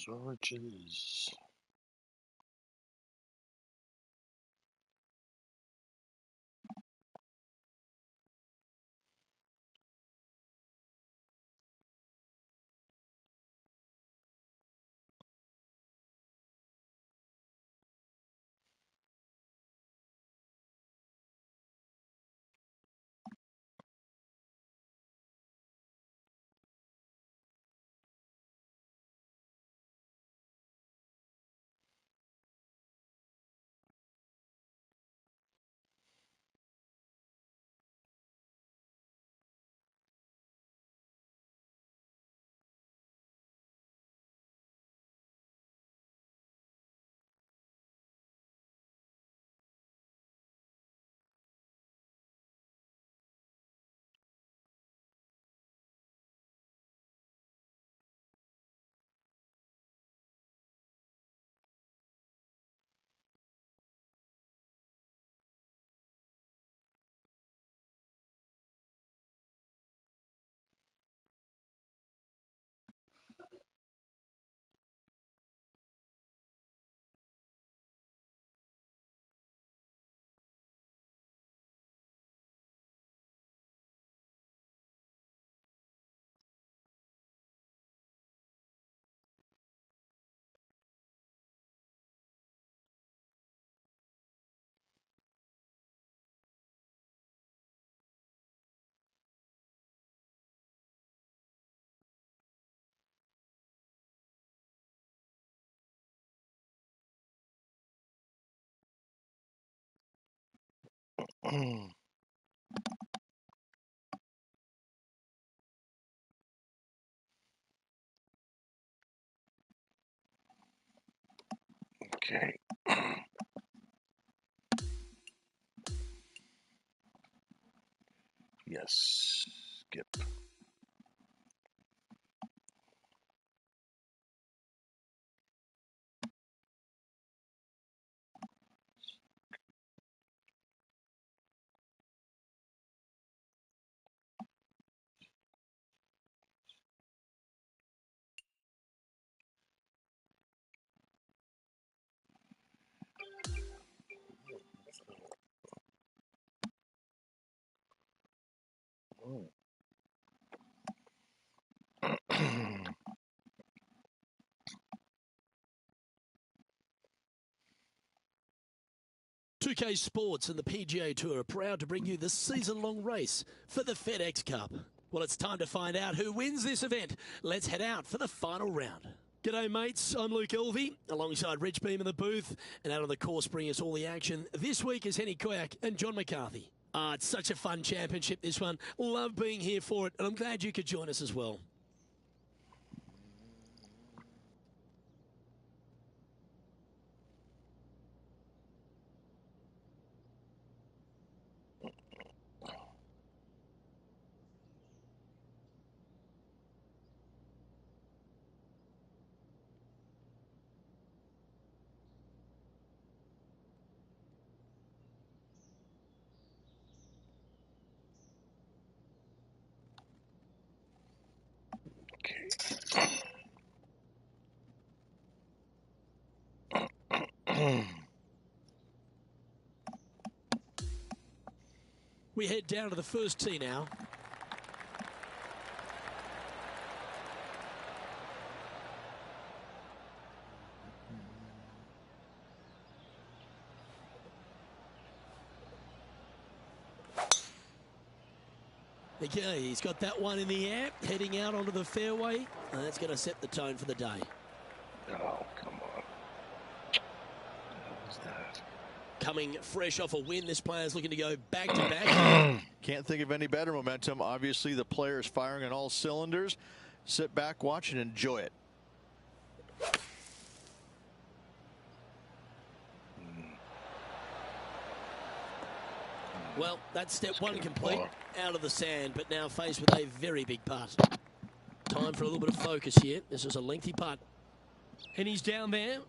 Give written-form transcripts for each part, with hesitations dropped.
Zurich is. Okay. Yes. Skip. Oh. 2K Sports and the PGA Tour are proud to bring you the season-long race for the FedEx Cup. Well, it's time to find out who wins this event. Let's head out for the final round. G'day, mates. I'm Luke Elvey, alongside Rich Beam in the booth. And out on the course bringing us all the action this week is Henny Koyak and John McCarthy. It's such a fun championship, this one. Love being here for it, and I'm glad you could join us as well. We head down to the first tee now. Okay, he's got that one in the air, heading out onto the fairway. And that's going to set the tone for the day. Oh, come on. What was that? Coming fresh off a win, this player's looking to go back-to-back. Can't think of any better momentum. Obviously, the player is firing on all cylinders. Sit back, watch, and enjoy it. Well, that's step one complete, out of the sand, but now faced with a very big putt. Time for a little bit of focus here. This is a lengthy putt. And he's down there.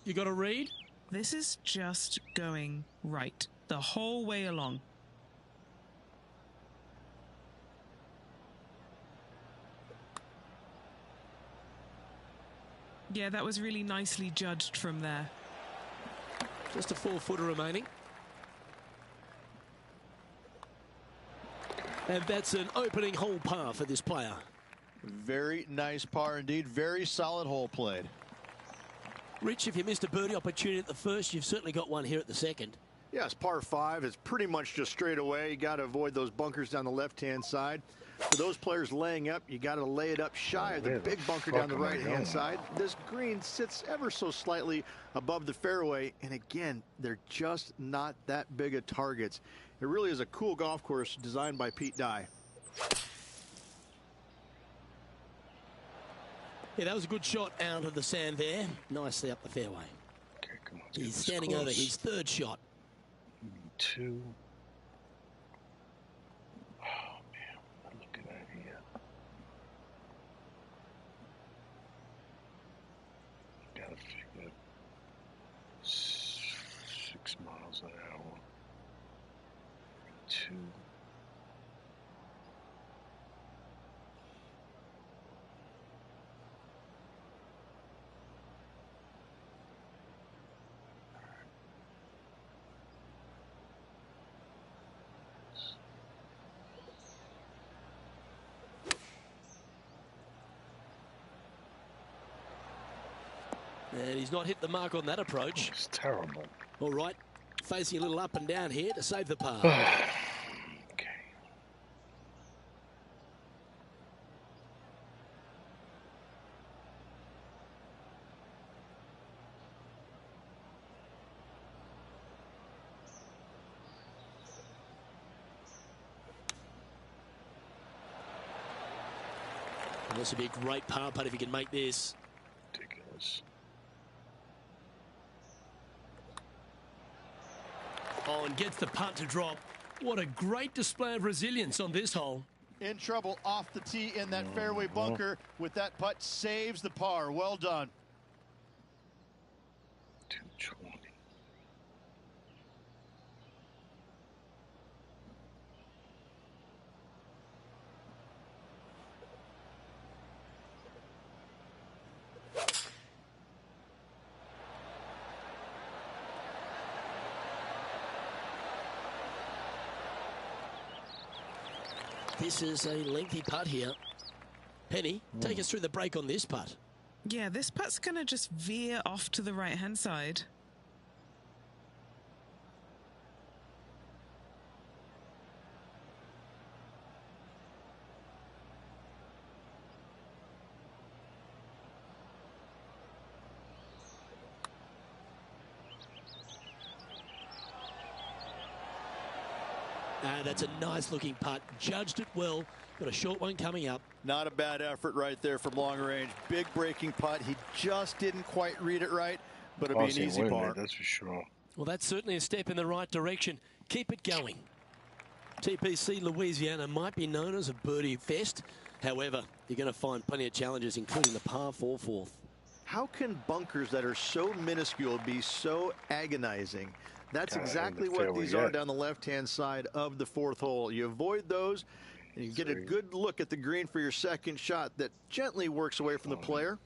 You got a read? This is just going right the whole way along. Yeah, that was really nicely judged from there. Just a 4-footer remaining. And that's an opening hole par for this player. Very nice par indeed. Very solid hole played. Rich, if you missed a birdie opportunity at the first, you've certainly got one here at the second. Yes, par 5 is pretty much just straight away. You got to avoid those bunkers down the left-hand side. For those players laying up, you got to lay it up shy of the big bunker down the right-hand side. This green sits ever so slightly above the fairway, and again, they're just not that big of targets. It really is a cool golf course designed by Pete Dye. Yeah, that was a good shot out of the sand there. Nicely up the fairway. Okay, come on. He's standing over his third shot. 2. Oh, man. What am I looking at here? Gotta figure 6 miles an hour. 2. And he's not hit the mark on that approach. It's terrible. All right, facing a little up and down here to save the par. Okay. And this would be a great par putt if he can make this. Ridiculous. Oh, and gets the putt to drop. What a great display of resilience on this hole. In trouble off the tee in that fairway bunker with that putt. Saves the par. Well done. 220. This is a lengthy putt here. Penny, take us through the break on this putt. Yeah, this putt's going to just veer off to the right-hand side. That's a nice looking putt. Judged it well. Got a short one coming up. Not a bad effort right there from long range. Big breaking putt. He just didn't quite read it right, but it'll be an easy par. That's for sure. Well, that's certainly a step in the right direction. Keep it going. TPC Louisiana might be known as a birdie fest. However, you're going to find plenty of challenges, including the par 4 fourth. How can bunkers that are so minuscule be so agonizing? That's exactly what these are down the left-hand side of the fourth hole. You avoid those, and you get a good look at the green for your second shot that gently works away from the player.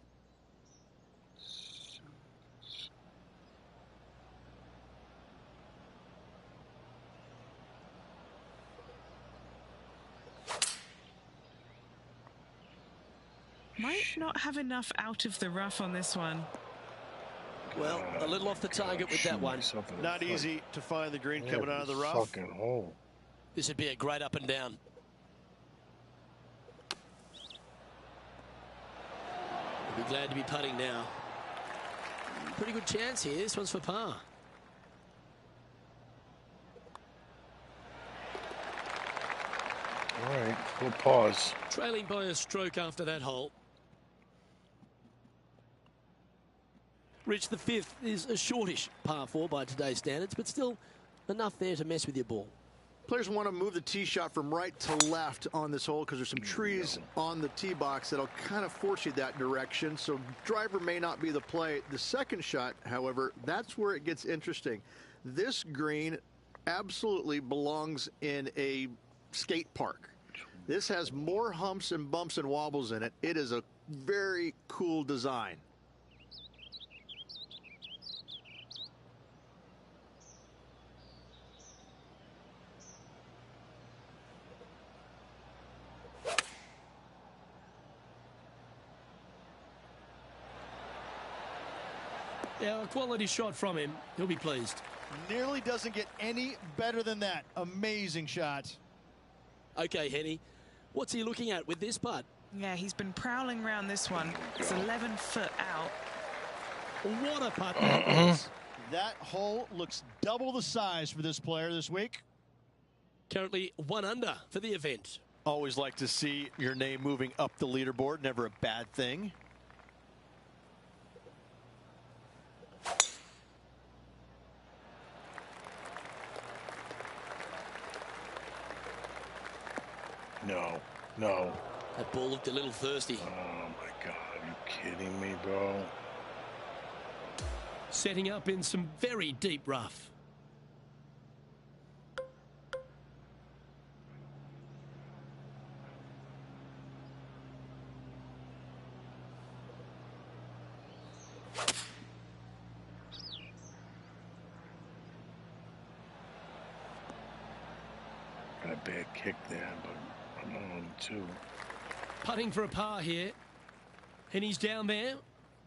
Might not have enough out of the rough on this one. Well, a little off the target with that one. Not easy to find the green coming out of the rough. Fucking hole. This would be a great up and down. We'll be glad to be putting now. Pretty good chance here. This one's for par. All right, we'll pause. Trailing by a stroke after that hole. Rich, the fifth is a shortish par 4 by today's standards, but still enough there to mess with your ball. Players want to move the tee shot from right to left on this hole because there's some trees on the tee box that'll kind of force you that direction. So driver may not be the play. The second shot, however, that's where it gets interesting. This green absolutely belongs in a skate park. This has more humps and bumps and wobbles in it. It is a very cool design. Yeah, a quality shot from him. He'll be pleased. Nearly doesn't get any better than that. Amazing shot. Okay, Henny. What's he looking at with this putt? Yeah, he's been prowling around this one. It's 11 foot out. What a putt that is. That hole looks double the size for this player this week. Currently 1 under for the event. Always like to see your name moving up the leaderboard. Never a bad thing. No, no. That ball looked a little thirsty. Oh my God, are you kidding me, bro? Setting up in some very deep rough. Got a bad kick there, but I'm on 2. Putting for a par here. And he's down there.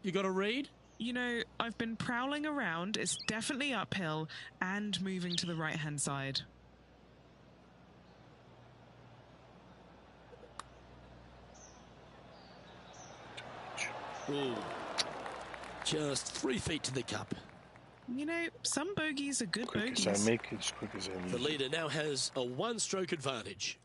You got a read? You know, I've been prowling around. It's definitely uphill and moving to the right-hand side. Ooh. Just 3 feet to the cup. You know, some bogeys are good Quick bogeys. as I make it, as quick as I The leave. leader now has a 1-stroke advantage.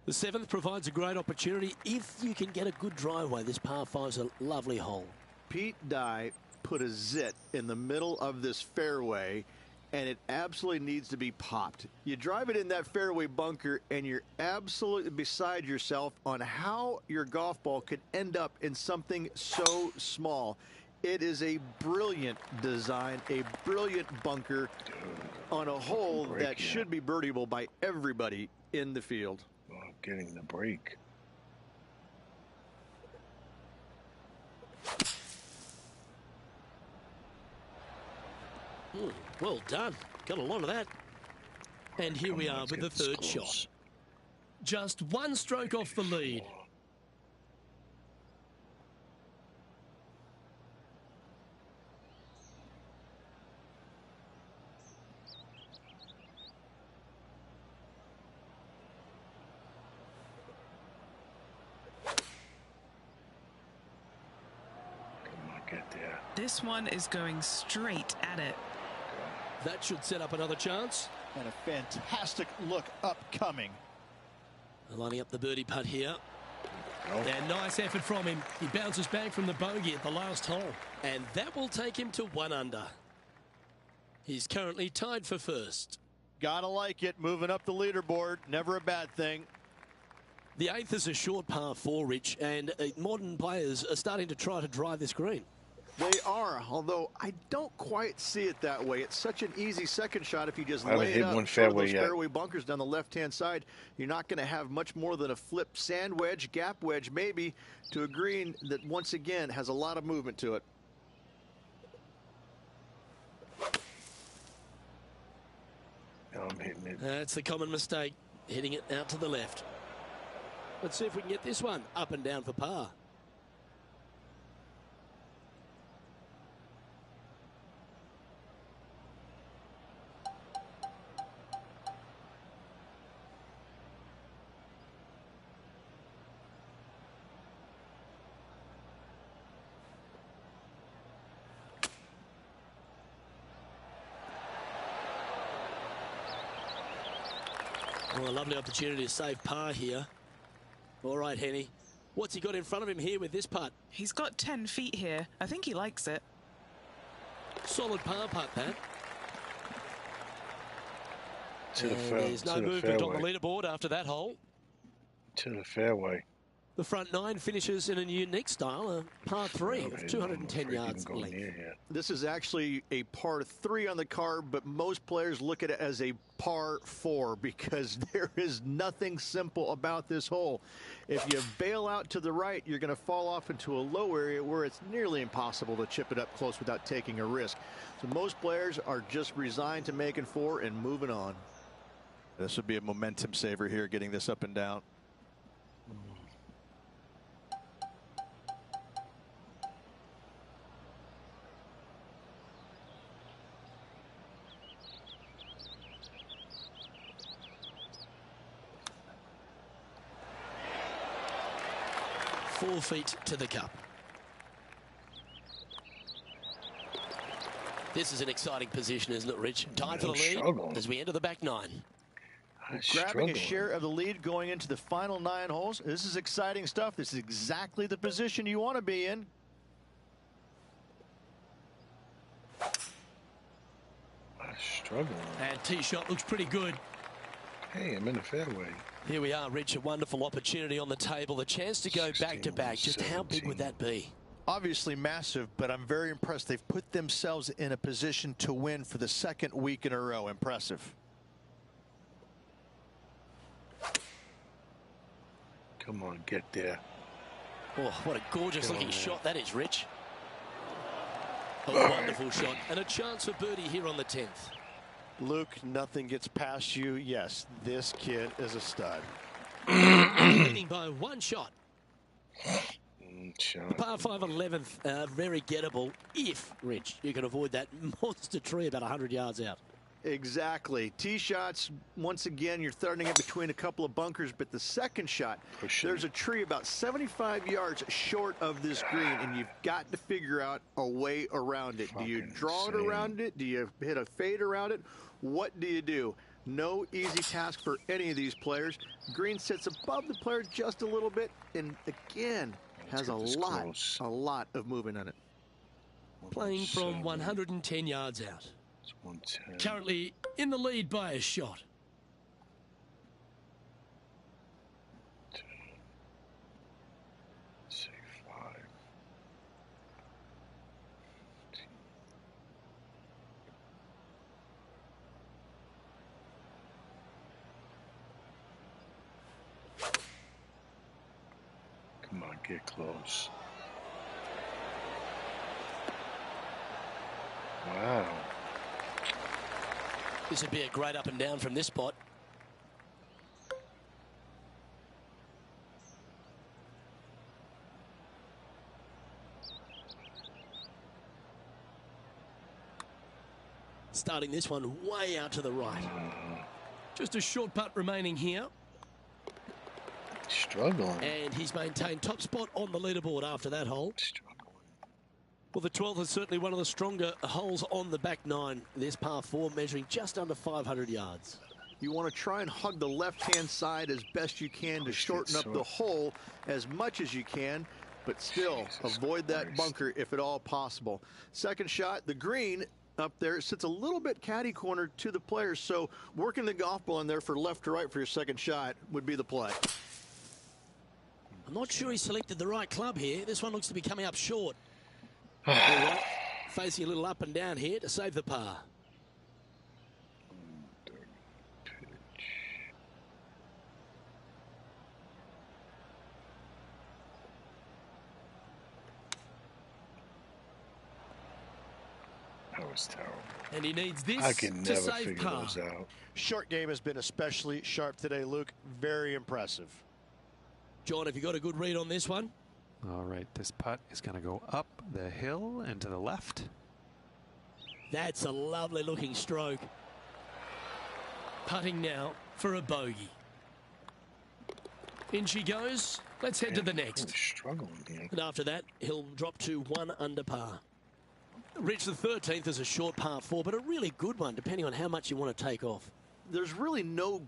The 7th provides a great opportunity if you can get a good driveway. This par 5's a lovely hole. Pete Dye put a zit in the middle of this fairway, and it absolutely needs to be popped. You drive it in that fairway bunker, and you're absolutely beside yourself on how your golf ball could end up in something so small. It is a brilliant design, a brilliant bunker on a hole that should be birdieable by everybody in the field. Oh, I'm getting the break. Well done. Got a lot of that. And here we are with the 3rd shot. Just 1 stroke off the lead. Get there. This one is going straight at it. That should set up another chance. And a fantastic look upcoming. Lining up the birdie putt here. Oh. And nice effort from him. He bounces back from the bogey at the last hole. And that will take him to 1 under. He's currently tied for 1st. Gotta like it. Moving up the leaderboard. Never a bad thing. The 8th is a short par 4, Rich, and modern players are starting to try to drive this green. They are, although I don't quite see it that way. It's such an easy second shot if you just lay it up. One fairway those yet. fairway bunkers down the left-hand side. You're not going to have much more than a flip sand wedge, gap wedge maybe, to a green that once again has a lot of movement to it. Now I'm hitting it. That's the common mistake, hitting it out to the left. Let's see if we can get this one up and down for par. Well, a lovely opportunity to save par here. All right, Henny. What's he got in front of him here with this putt? He's got 10 feet here. I think he likes it. Solid par putt, that. There's no to the movement on the fairway. leaderboard after that hole. To the fairway. The front 9 finishes in a unique style, a par 3 of 210 yards length. This is actually a par 3 on the card, but most players look at it as a par 4 because there is nothing simple about this hole. If you bail out to the right, you're going to fall off into a low area where it's nearly impossible to chip it up close without taking a risk. So most players are just resigned to making 4 and moving on. This would be a momentum saver here, getting this up and down. 4 feet to the cup. This is an exciting position, isn't it, Rich? Time for the lead as we enter the back 9. Grabbing a share of the lead going into the final 9 holes. This is exciting stuff. This is exactly the position you want to be in. Struggling. And tee shot looks pretty good. Hey, I'm in the fairway. Here we are, Rich. A wonderful opportunity on the table. The chance to go back-to-back. Just how big would that be? Obviously massive, but I'm very impressed. They've put themselves in a position to win for the 2nd week in a row. Impressive. Come on, get there. Oh, what a gorgeous-looking shot that is, Rich. A wonderful shot, and a chance for birdie here on the 10th. Luke, nothing gets past you. Yes, this kid is a stud. Leading by 1 shot. Shot. Par 5 11th, very gettable if, Rich, you can avoid that monster tree about 100 yards out. Exactly. Tee shots, once again, you're throwing it between a couple of bunkers, but the second shot, there's a tree about 75 yards short of this green, and you've got to figure out a way around it. Do you draw it around it? Do you hit a fade around it? What do you do? No easy task for any of these players. Green sits above the player just a little bit, and again, has a lot of movement on it. Playing from 110 yards out. It's 110. Currently in the lead by a shot. 2, say 5. 15. Come on, get close. Wow. This would be a great up and down from this spot. Starting this one way out to the right. Just a short putt remaining here. Struggling. And he's maintained top spot on the leaderboard after that hole. Well, the 12th is certainly one of the stronger holes on the back 9. This par 4 measuring just under 500 yards. You want to try and hug the left-hand side as best you can to shorten up the hole as much as you can, but still avoid that bunker if at all possible. Second shot, the green up there sits a little bit caddy corner to the players, so working the golf ball in there for left to right for your second shot would be the play. I'm not sure he selected the right club here. This one looks to be coming up short. Facing a little up and down here to save the par. That was terrible. And he needs this I can to never save figure par. those out. Short game has been especially sharp today, Luke. Very impressive. John, have you got a good read on this one? All right, this putt is going to go up the hill and to the left. That's a lovely looking stroke. Putting now for a bogey. In she goes. Let's head to the next. Struggling here. And after that, he'll drop to 1 under par. Reach the 13th as a short par 4, but a really good one, depending on how much you want to take off. There's really no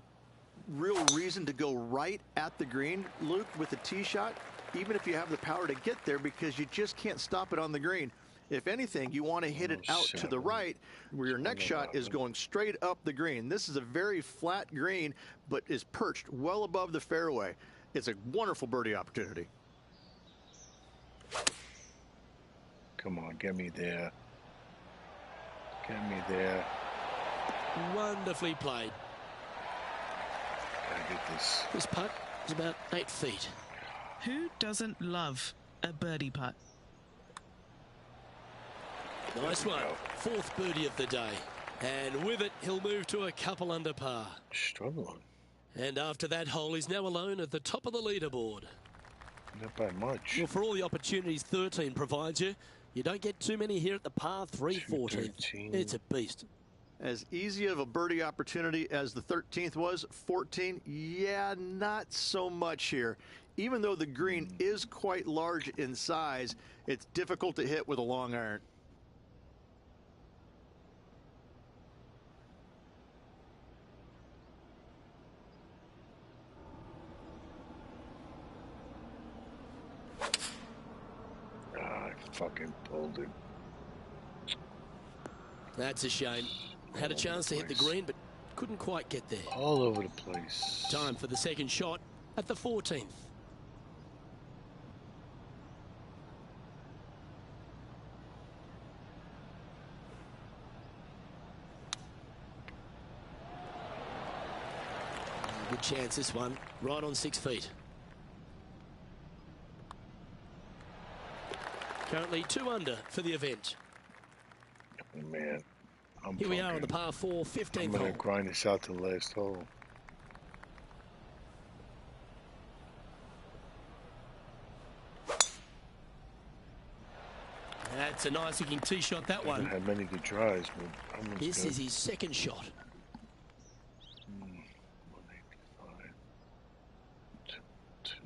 real reason to go right at the green, Luke, with the tee shot, even if you have the power to get there, because you just can't stop it on the green. If anything, you want to hit it out to the right, where your next shot is going straight up the green. This is a very flat green, but is perched well above the fairway. It's a wonderful birdie opportunity. Come on, get me there. Get me there. Wonderfully played. Gotta get this. This putt is about 8 feet. Who doesn't love a birdie putt? Nice one. 4th birdie of the day. And with it, he'll move to a couple under par. Struggling. And after that hole, he's now alone at the top of the leaderboard. Not by much. Well, for all the opportunities 13 provides you, you don't get too many here at the par 3 14th. It's a beast. As easy of a birdie opportunity as the 13th was, 14, yeah, not so much here. Even though the green is quite large in size, it's difficult to hit with a long iron. I fucking pulled it. That's a shame. Had a chance to hit the green, but couldn't quite get there. All over the place. Time for the second shot at the 14th. Good chance, this one. Right on 6 feet. Currently 2 under for the event. Man, Here we are on the par 4, 15th I'm hole. going to grind this out to the last hole. That's a nice looking tee shot, that I one. haven't had many good tries, but almost This good. is his second shot. 185. 2.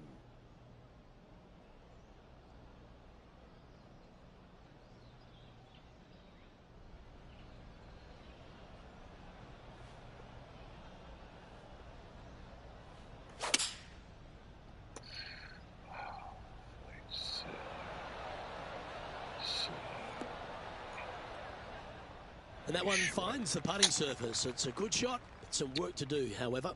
And that one finds the putting surface. It's a good shot, but some work to do, however.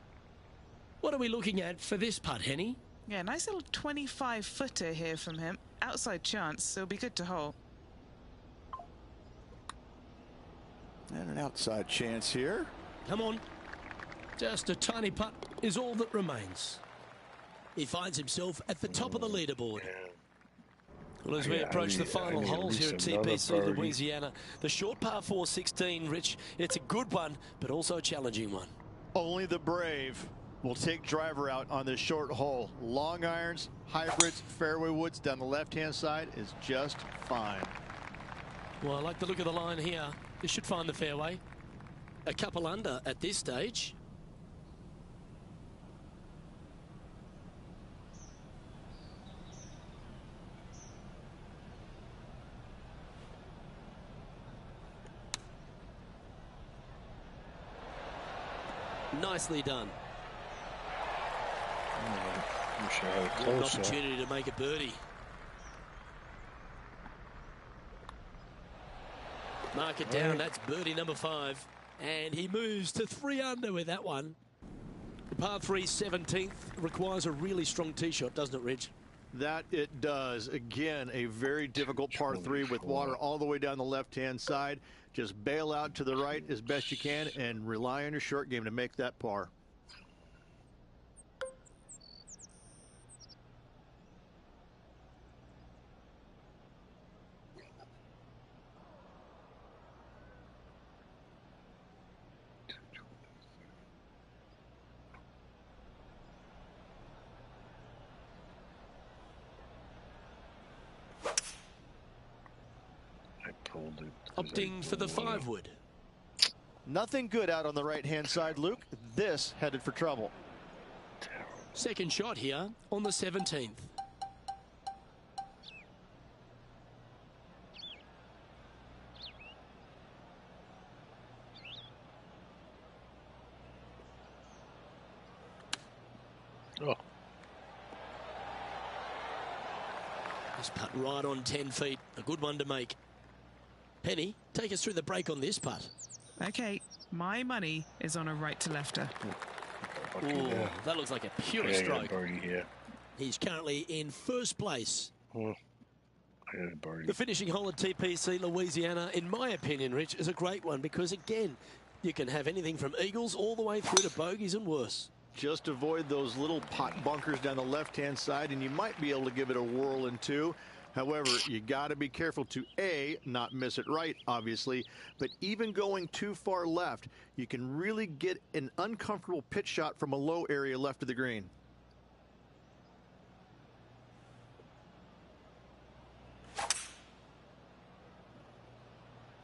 What are we looking at for this putt, Henny? Yeah, nice little 25-footer here from him. Outside chance, so it'll be good to hole. And an outside chance here. Come on. Just a tiny putt is all that remains. He finds himself at the top of the leaderboard. Well, as we approach the final holes here at TPC Louisiana, the short par 4 16, Rich, it's a good one, but also a challenging one. Only the brave will take driver out on this short hole. Long irons, hybrids, fairway woods down the left-hand side is just fine. Well, I like the look of the line here. This should find the fairway. A couple under at this stage. Nicely done. Wish I had a An closer. opportunity to make a birdie. Mark it down. That's birdie number 5. And he moves to 3 under with that one. The par 3 17th requires a really strong tee shot, doesn't it, Rich? That it does. Again, a very difficult par 3 with water all the way down the left-hand side. Just bail out to the right as best you can and rely on your short game to make that par. Pulled it. Opting for the 5-wood. Nothing good out on the right-hand side, Luke. This headed for trouble. Second shot here on the 17th. Oh. This putt right on 10 feet. A good one to make. Penny, take us through the break on this putt. Okay, my money is on a right-to-lefter. Ooh, that looks like a pure stroke. Birdie here. He's currently in first place. I had a birdie. The finishing hole at TPC Louisiana, in my opinion, Rich, is a great one because, again, you can have anything from eagles all the way through to bogeys and worse. Just avoid those little pot bunkers down the left-hand side, and you might be able to give it a whirl in 2. However, you got to be careful to, A, not miss it right, obviously, but even going too far left, you can really get an uncomfortable pitch shot from a low area left of the green.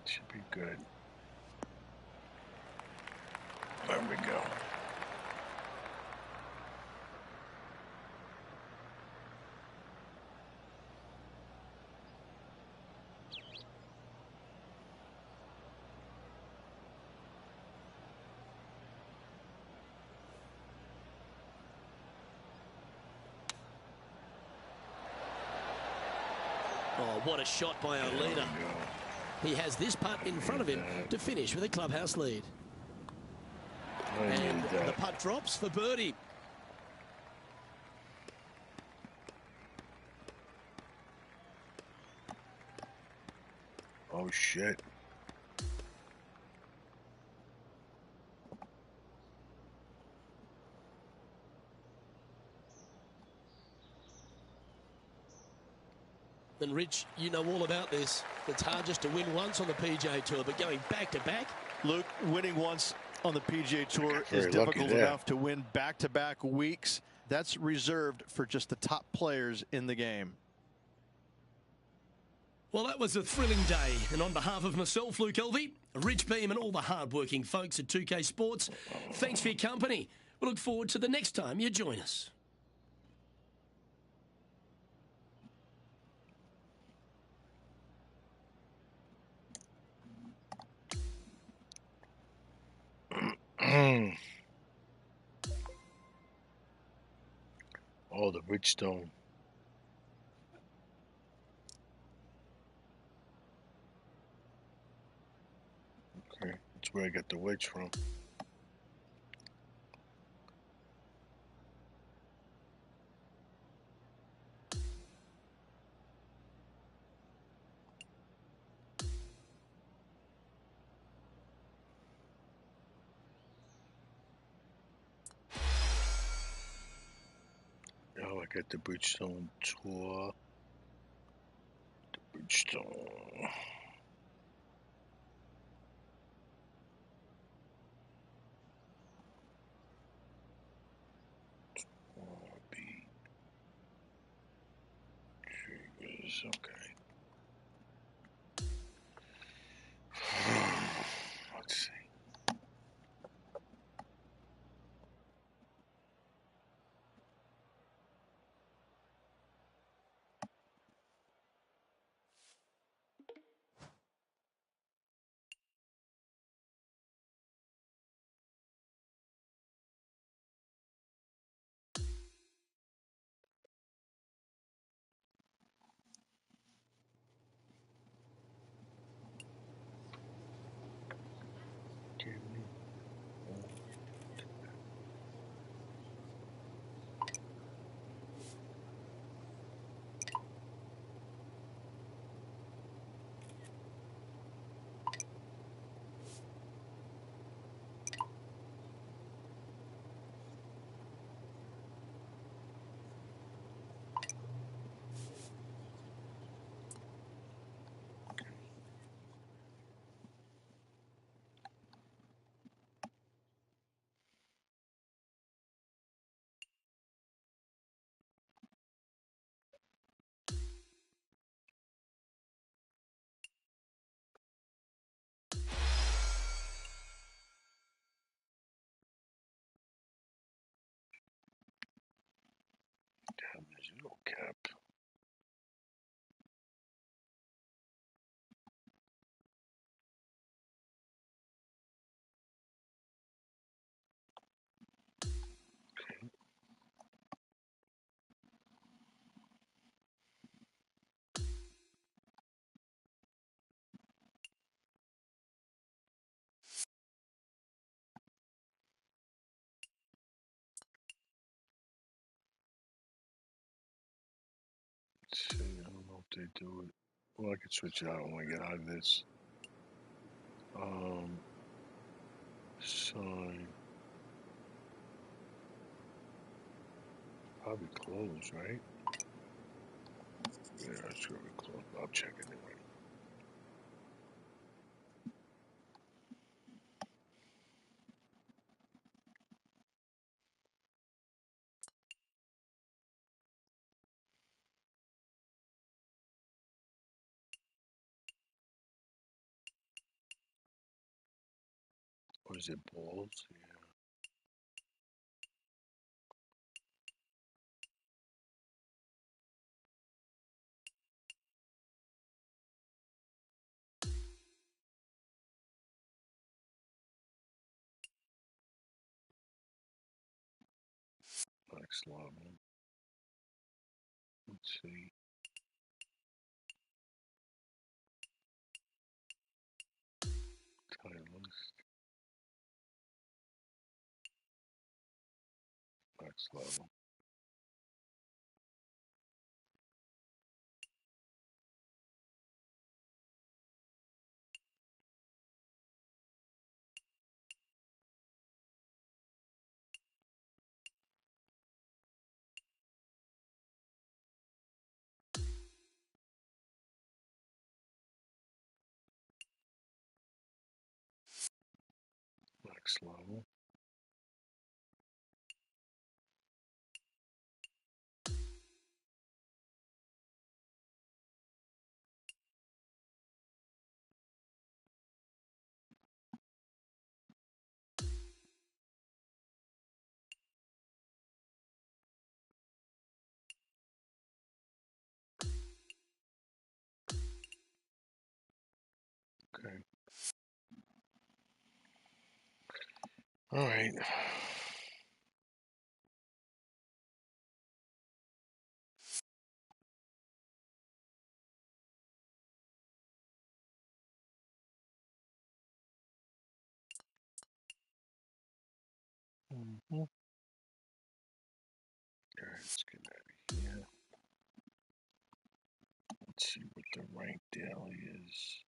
Should be good. There we go. what a shot by our leader. He has this putt in front of him to finish with a clubhouse lead. And the putt drops for birdie. Oh, shit. And Rich, you know all about this. It's hard just to win once on the PGA Tour, but going back to back. Luke, winning once on the PGA Tour is difficult enough. To win back-to-back weeks, that's reserved for just the top players in the game. Well, that was a thrilling day. And on behalf of myself, Luke Elvey, Rich Beam and all the hard-working folks at 2K Sports, thanks for your company. We look forward to the next time you join us. Oh, the Bridgestone. Okay, that's where I got the wedge from. Oh, I got the Bridgestone Tour. The Bridgestone. Okay. Let's see. Damn, there's no cap. Let's see, I don't know if they do it. Well, I could switch it out when I get out of this. Sign. Probably close, right? Yeah, it's gonna be close. I'll check it anyway. Or is it balls? Yeah. Next level. Let's see. Next level. Next level. Okay. All right. All right, let's get out of here. Let's see what the rank daily is.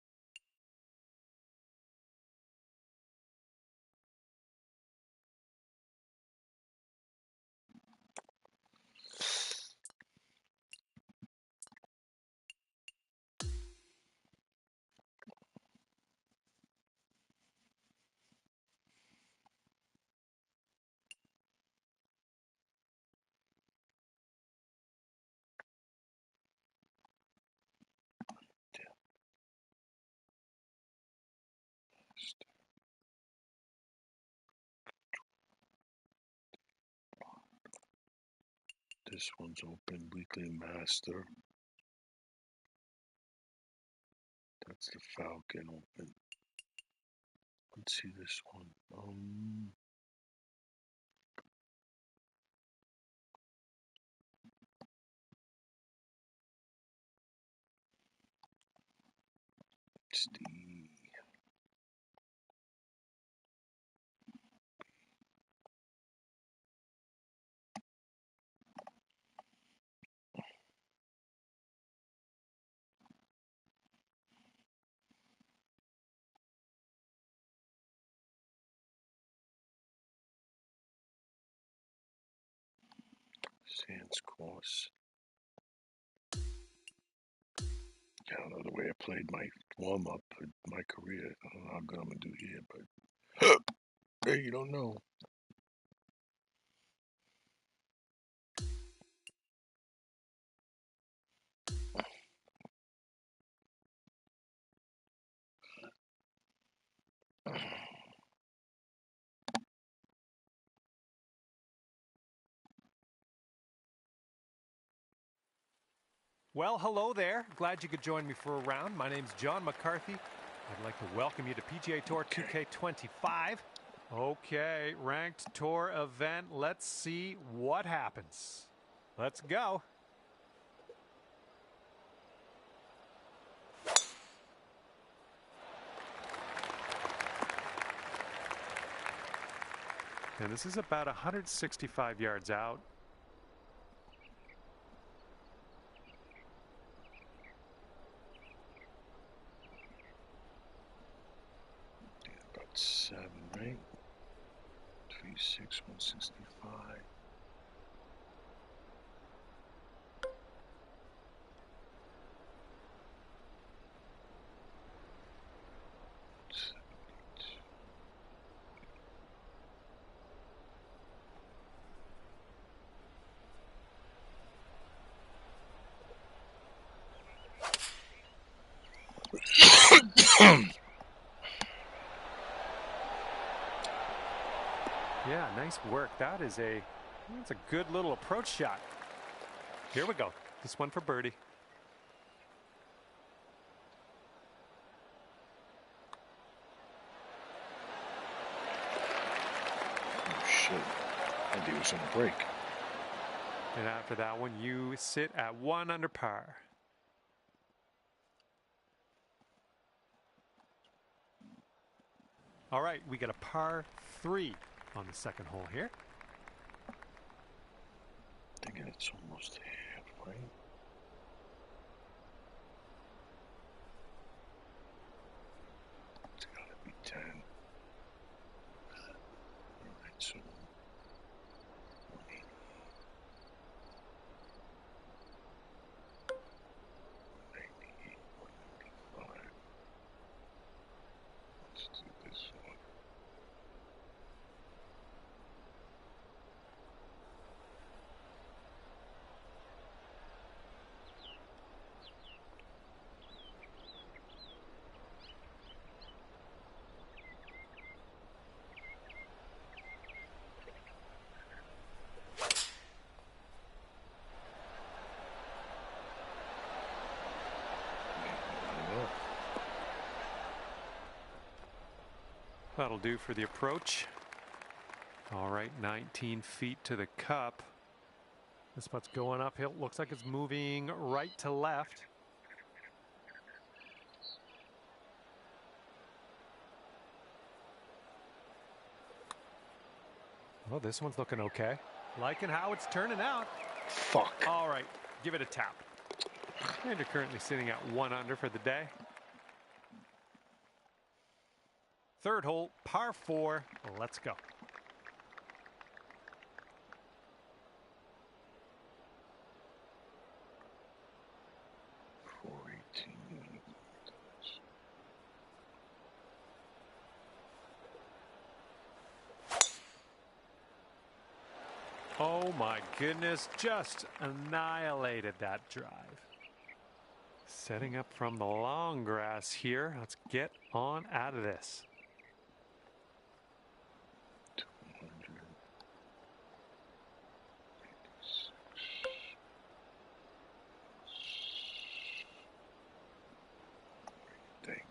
This one's open, weekly master. That's the Falcon open. Let's see this one. It's the Sands course. I don't know the way I played my warm-up in my career. I don't know how good I'm going to do here, but hey, you don't know. Well, hello there. Glad you could join me for a round. My name's John McCarthy. I'd like to welcome you to PGA Tour 2K25. Okay, ranked tour event. Let's see what happens. Let's go. And this is about 165 yards out. About 7, right? 36, 165. Yeah, nice work. That's a good little approach shot. Here we go. This one for birdie. Oh shit. I think it was on a break. And after that one, you sit at 1 under par. All right, we got a par 3 on the second hole here. Thinking it's almost half, right? It's gotta be 10. Alright, so 180, 198, 195. Let's do this one. That'll do for the approach. All right, 19 feet to the cup. This putt's going uphill. Looks like it's moving right to left. Oh, this one's looking okay. Liking how it's turning out. Fuck. All right, give it a tap. And you're currently sitting at 1 under for the day. Third hole, par 4. Let's go. Oh my goodness, just annihilated that drive. Setting up from the long grass here. Let's get on out of this. 256. Think.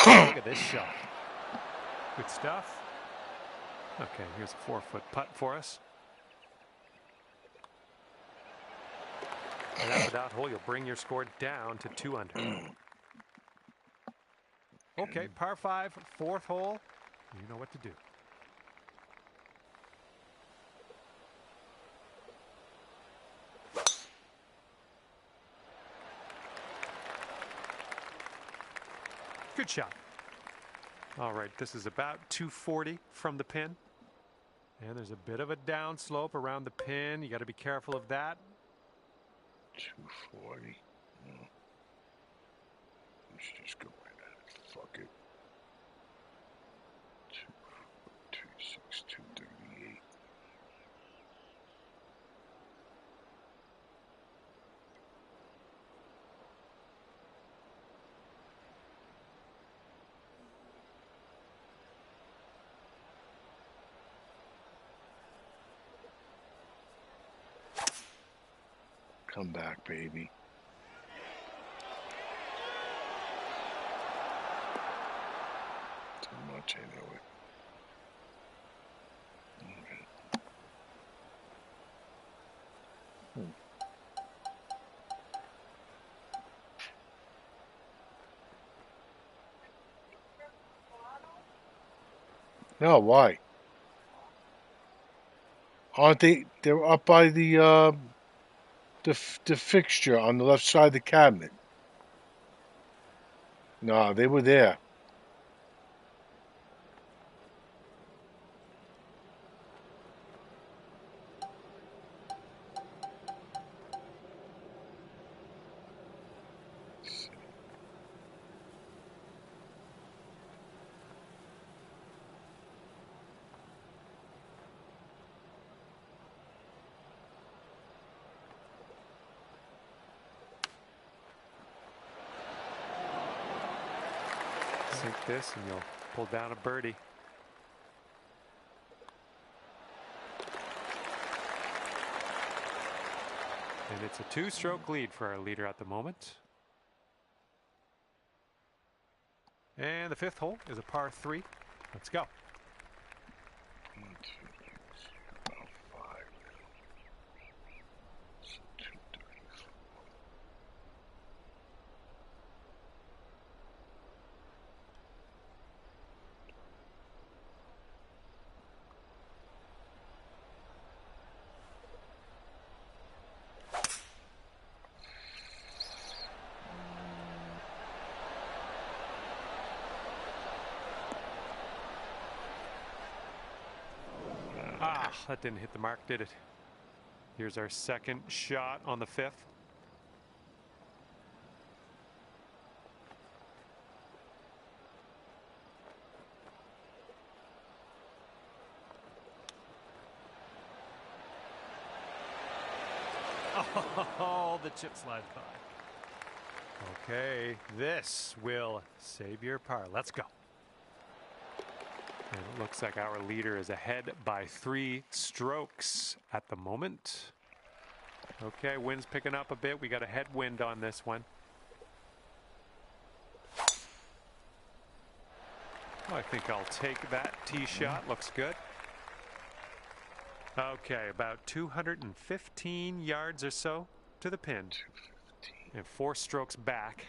Look at this shot. Good stuff. Okay, here's a 4-foot putt for us. And after that hole, you'll bring your score down to 2 under. Okay, par 5, 4th hole. You know what to do. Good shot. All right, this is about 240 from the pin. And there's a bit of a downslope around the pin. You got to be careful of that. 240. No. We should just go right at it. Fuck it. 246, 238. Come back, baby. Too much, I know it. Okay. No, why? Aren't they? They're up by the fixture on the left side of the cabinet. No, they were there. Sink this and you'll pull down a birdie. And it's a 2-stroke lead for our leader at the moment. And the 5th hole is a par 3. Let's go. 1, 2, 3, 4, about 5. So 234. That didn't hit the mark, did it? Here's our second shot on the 5th. Oh, the chip slides by. Okay, this will save your par. Let's go. And it looks like our leader is ahead by 3 strokes at the moment. Okay, wind's picking up a bit. We got a headwind on this one. Well, I think I'll take that tee shot. Looks good. Okay, about 215 yards or so to the pin. 215. And 4 strokes back.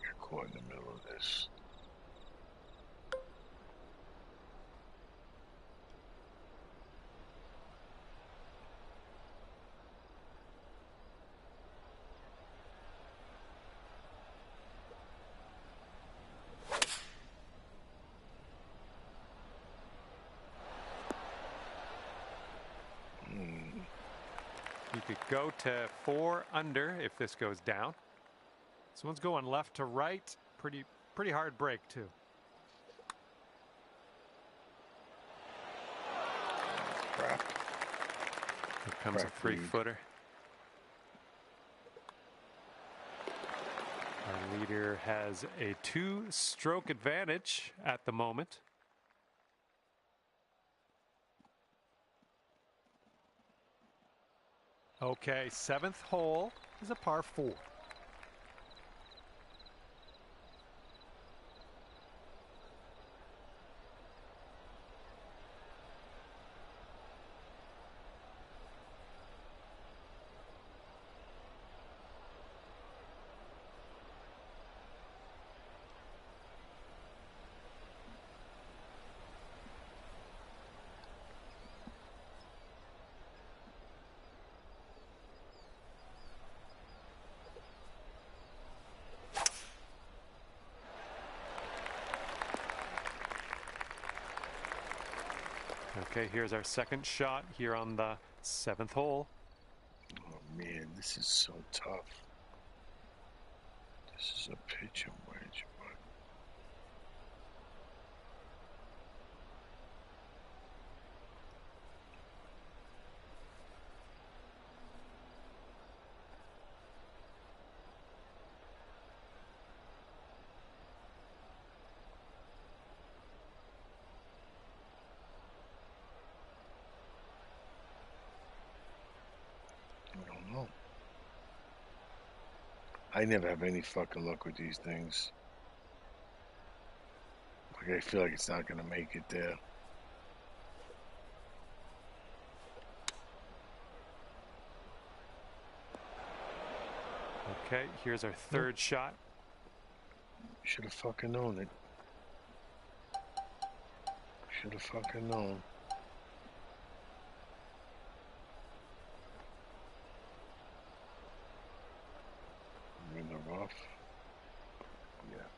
You're caught in the middle of this. You could go to 4 under if this goes down. This one's going left to right. Pretty hard break too. Crap. Here comes a 3-footer. Our leader has a 2-stroke advantage at the moment. Okay, 7th hole is a par 4. Okay, here's our second shot here on the 7th hole. Oh man, this is so tough. This is a pitch and wedge, but I don't know. I never have any fucking luck with these things. Like I feel like it's not gonna make it there. Okay, here's our 3rd shot. Should have fucking known it. Should have fucking known. I'm in the rough. Yeah.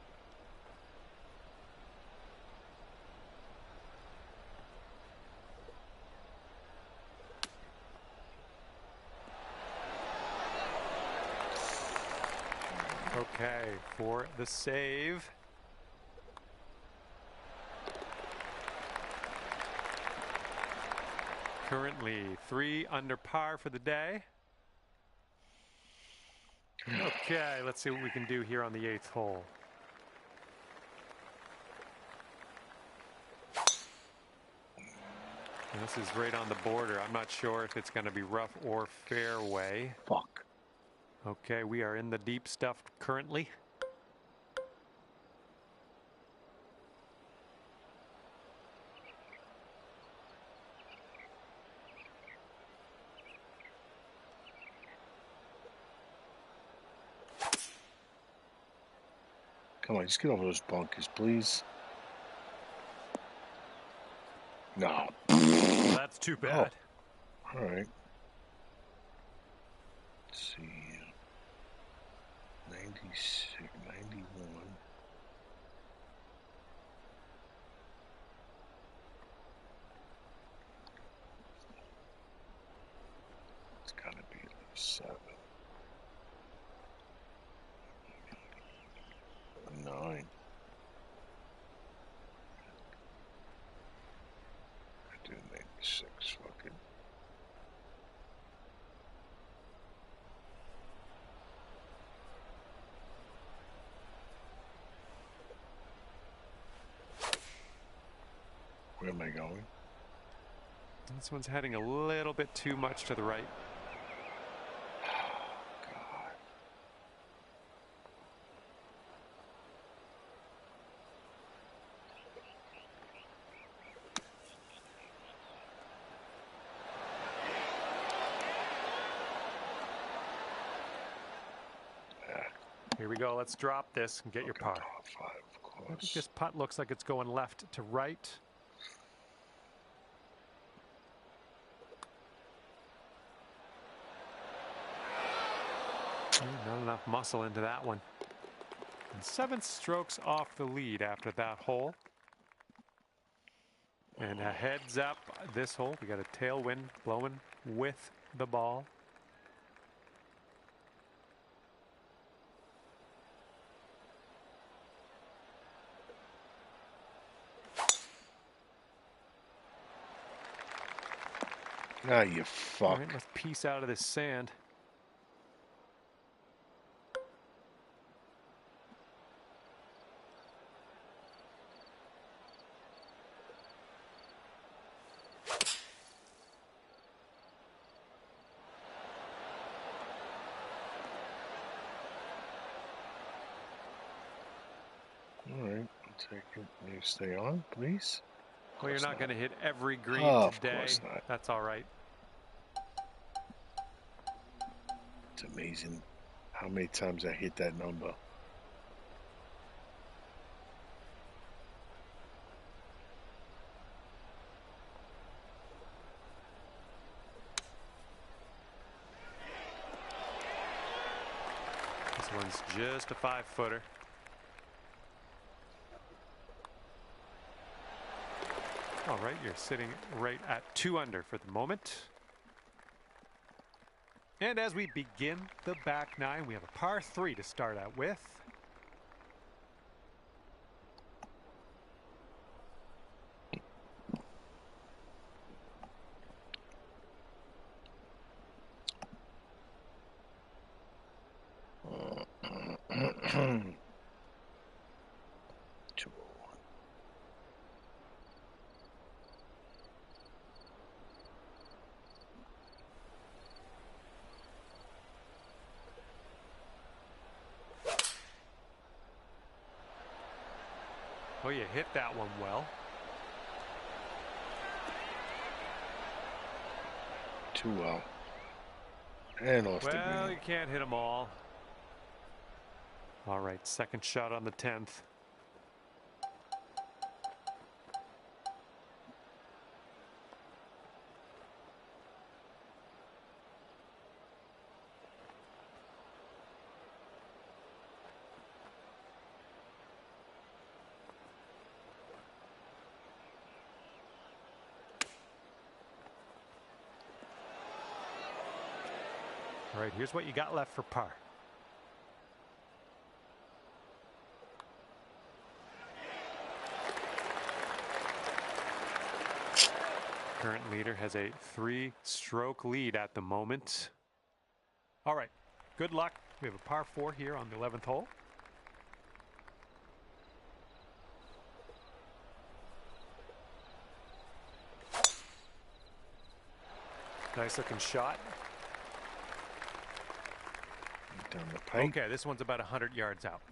Okay, for the save. currently 3 under par for the day. Okay, let's see what we can do here on the 8th hole. And this is right on the border. I'm not sure if it's going to be rough or fairway. Fuck. Okay, we are in the deep stuff currently. Come on, just get over those bunkers, please. No. Well, that's too bad. Oh. All right. Let's see. 96, 91. It's got to be at least 7. 9. I do 96. Fuck it. Where am I going? This one's heading a little bit too much to the right. Here we go. Let's drop this and get your par. Top 5, of course. I think this putt looks like it's going left to right. Not enough muscle into that one. And 7 strokes off the lead after that hole. And a heads up this hole. We got a tailwind blowing with the ball. Now you fuck. All right, let's piece out of this sand. All right, I'll take it. You stay on, please. Well, you're not going to hit every green today. Of course not. That's all right. It's amazing how many times I hit that number. This one's just a 5-footer. All right, you're sitting right at 2 under for the moment. And as we begin the back 9, we have a par 3 to start out with. Oh, you hit that one well. Too well. And off the green. Well, you can't hit them all. All right, second shot on the 10th. All right, here's what you got left for par. current leader has a 3-stroke lead at the moment. All right, good luck. We have a par 4 here on the 11th hole. Nice looking shot. Down the pipe. Okay, this one's about 100 yards out.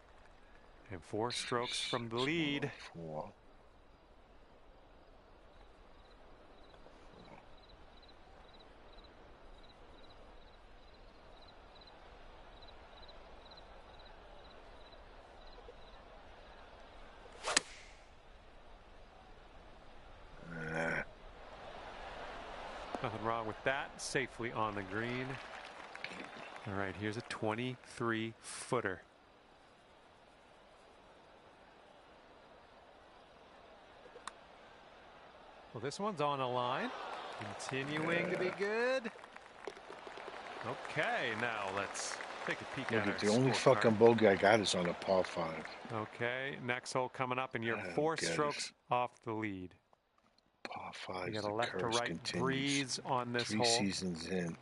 And 4 strokes from the lead. 4. Nothing wrong with that. Safely on the green. All right, here's a 23-footer. Well, this one's on a line. Continuing to be good. Okay, now let's take a peek at Look, our the only scorecard. fucking bogey I got is on a par 5. Okay, next hole coming up, and you're I don't 4 get it. strokes off the lead. Par 5. You got The a left to curse right continues. breeze on this 3 hole. seasons in.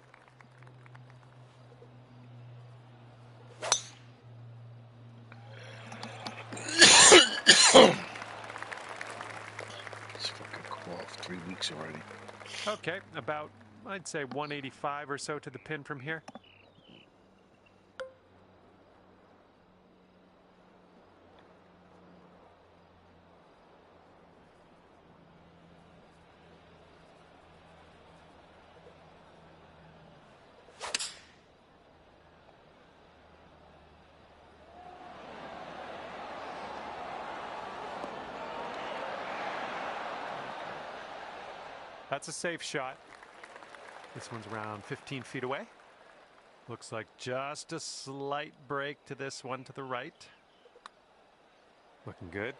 It's fucking cool. 3 weeks already. Okay, about, I'd say 185 or so to the pin from here. That's a safe shot. This one's around 15 feet away. Looks like just a slight break to this one to the right. Looking good.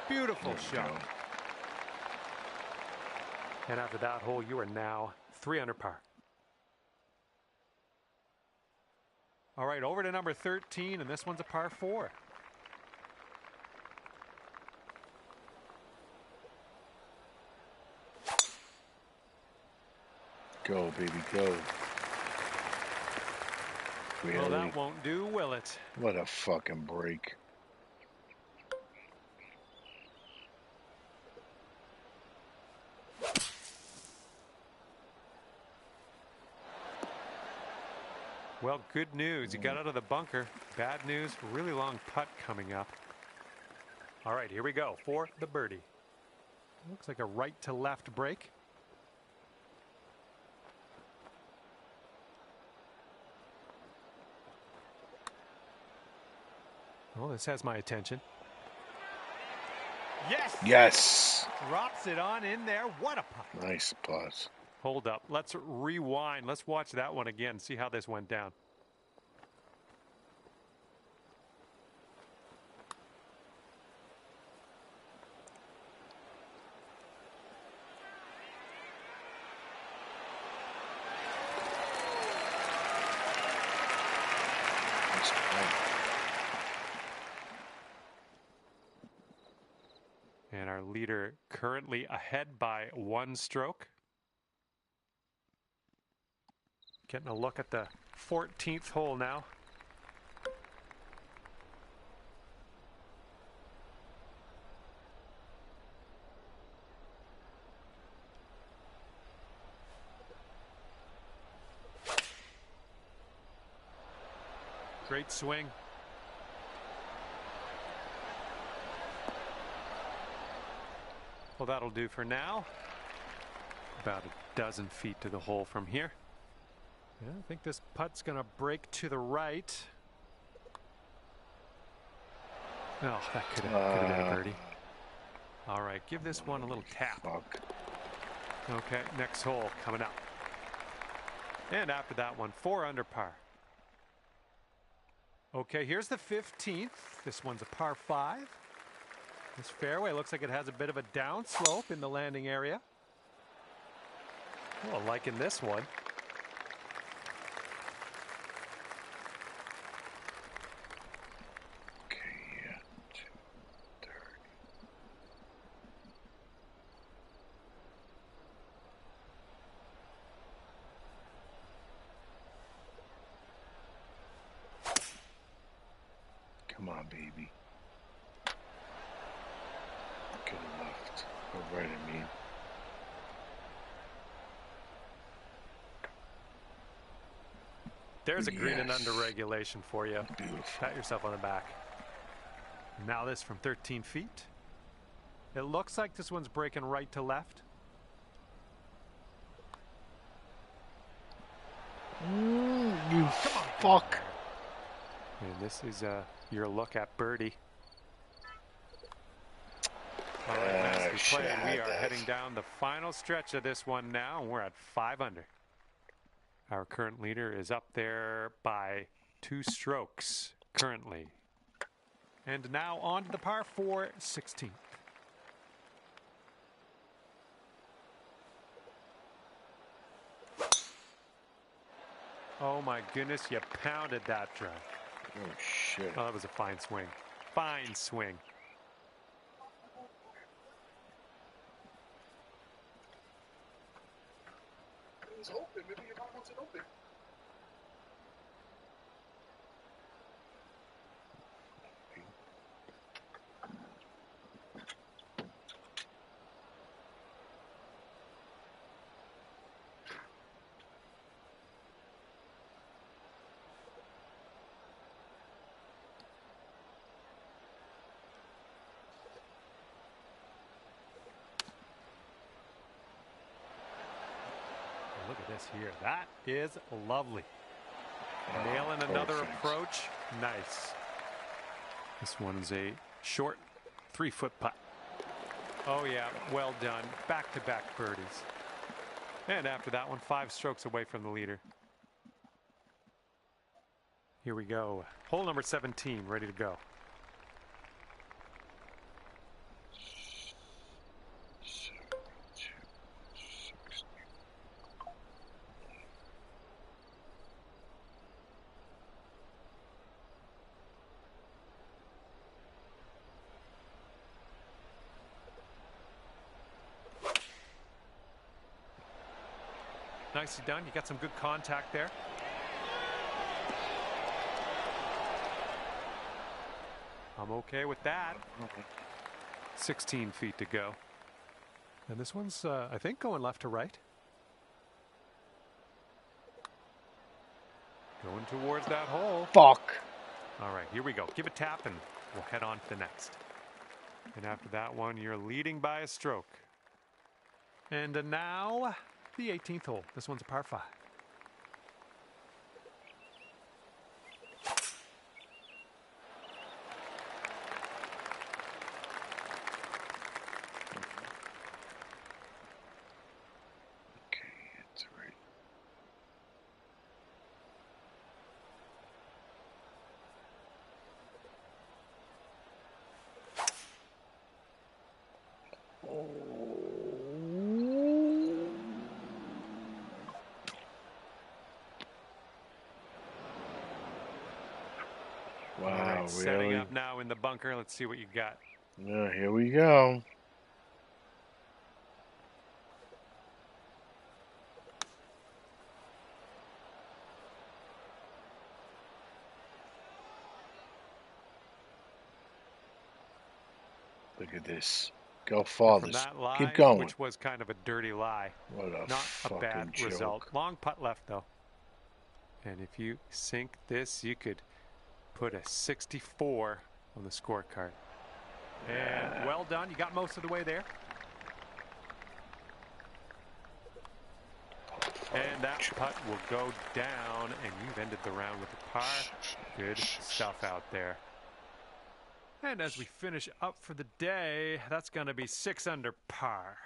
Beautiful shot. Go. And after that hole, you are now 3 under par. All right, over to number 13, and this one's a par 4. Go, baby, go. Really? Well, that won't do, will it? What a fucking break. Well, good news. You got out of the bunker. Bad news, really long putt coming up. All right, here we go for the birdie. Looks like a right to left break. Well, this has my attention. Yes! Yes. Drops it on in there. What a putt. Nice putt. Hold up. Let's rewind. Let's watch that one again. See how this went down. Nice putt. And our leader currently ahead by 1 stroke. Getting a look at the 14th hole now. Great swing. Well, that'll do for now. About a dozen feet to the hole from here. Yeah, I think this putt's going to break to the right. Oh, that could have been a birdie. All right, give this one a little tap. Fuck. Okay, next hole coming up. And after that one, 4 under par. Okay, here's the 15th. This one's a par 5. This fairway looks like it has a bit of a downslope in the landing area. Oh, liking this one. Okay, yeah. 230. Come on, baby. Go left. Go right, I mean. There's a green and Yes. under regulation for you. Beautiful. Pat yourself on the back. Now this from 13 feet. It looks like this one's breaking right to left. You fuck. And this is your look at birdie. All right, nicely played. We are heading down the final stretch of this one now, and we're at 5 under. Our current leader is up there by 2 strokes currently. And now on to the par 4 16th. Oh my goodness, you pounded that drive. Oh shit. Oh, that was a fine swing. Fine swing. It's open. Maybe your mom wants it open. Look at this here. That is lovely. Nailing another approach. Nice. This one's a short 3-foot putt. Oh yeah, well done. Back-to-back birdies. And after that one, 5 strokes away from the leader. Here we go. Hole number 17, ready to go. Nicely done. You got some good contact there. I'm okay with that. 16 feet to go. And this one's, I think, going left to right. Going towards that hole. Fuck. All right, here we go. Give a tap and we'll head on to the next. And after that one, you're leading by a stroke. And now the 18th hole. This one's a par 5. Okay, it's right. Wow, All right, really? setting up now in the bunker. Let's see what you got. Yeah, here we go. Look at this. Go From farthest. that lie, Keep going. which was kind of a dirty lie. What a Not a fucking bad joke. result. Long putt left, though. And if you sink this, you could put a 64 on the scorecard. And well done. You got most of the way there. And that putt will go down, and you've ended the round with a par. Good stuff out there. And as we finish up for the day, that's going to be 6 under par.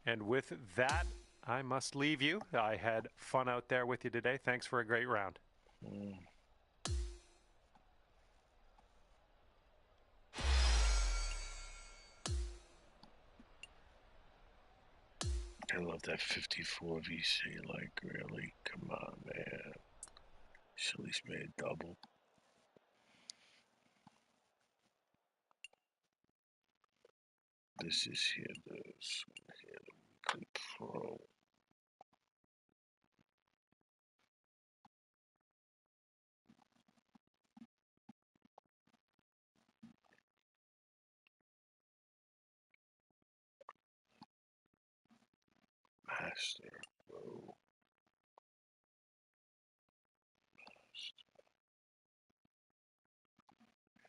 And with that, I must leave you. I had fun out there with you today. Thanks for a great round. I love that 54 VC. Like, really? Come on, man. Should at least made a double. This is here, the weekly pro. Master. Whoa.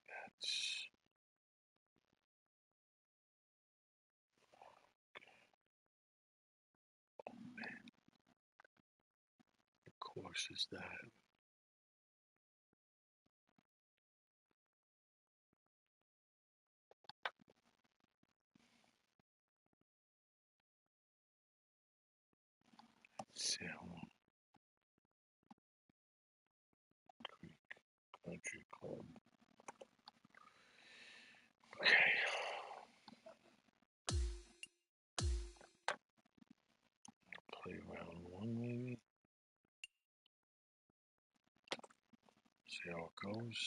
That's of course is that. Salem Creek Country Club. Okay. Play round one maybe. See how it goes.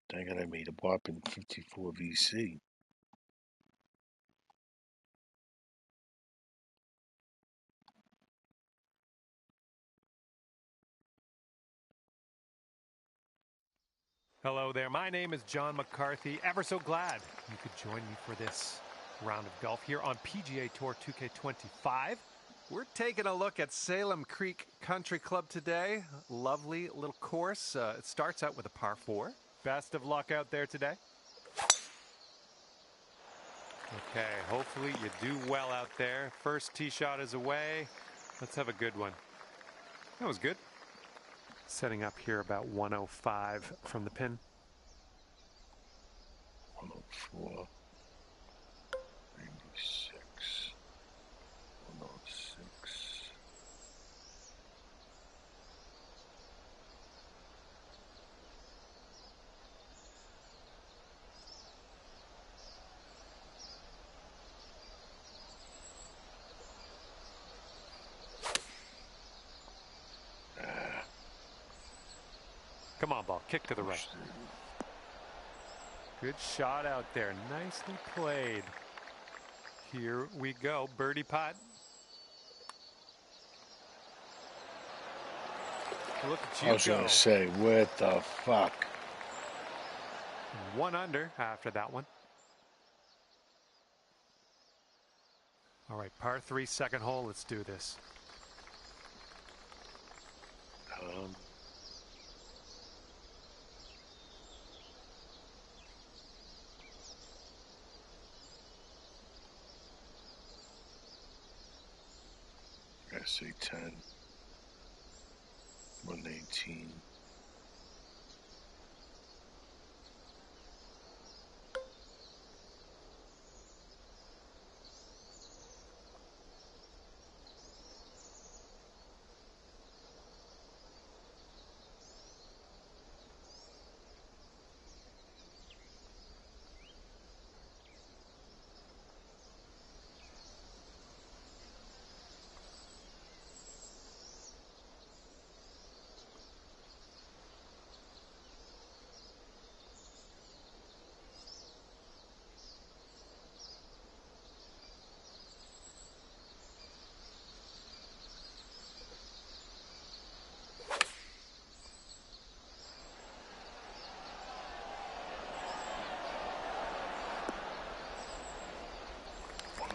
Dang it, I made a whopping 54 VC. Hello there, my name is John McCarthy. Ever so glad you could join me for this round of golf here on PGA Tour 2K25. We're taking a look at Salem Creek Country Club today. Lovely little course. It starts out with a par 4. Best of luck out there today. Okay, hopefully you do well out there. First tee shot is away. Let's have a good one. That was good. Setting up here about 105 from the pin. 104. 96. 106. Come on, ball. Kick to the right. Good shot out there. Nicely played. Here we go. Birdie putt. Look at you go. I was going to say, what the fuck? 1 under after that one. All right, par 3, second hole. Let's do this. I say 10. 118.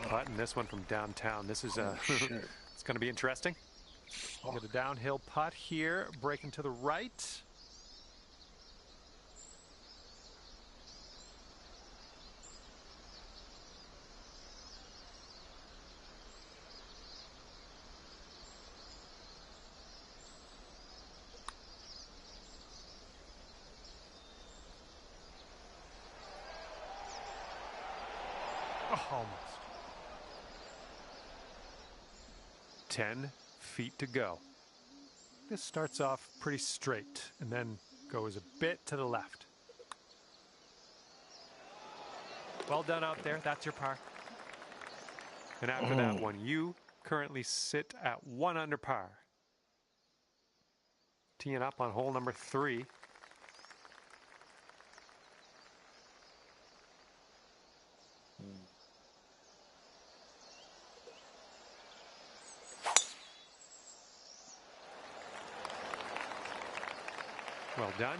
Putting this one from downtown. This is it's going to be interesting. Get a downhill putt here, breaking to the right. Oh, almost. 10 feet to go. This starts off pretty straight and then goes a bit to the left. Well done out there. That's your par. And after that one, you currently sit at 1 under par. Teeing up on hole number 3. Well done.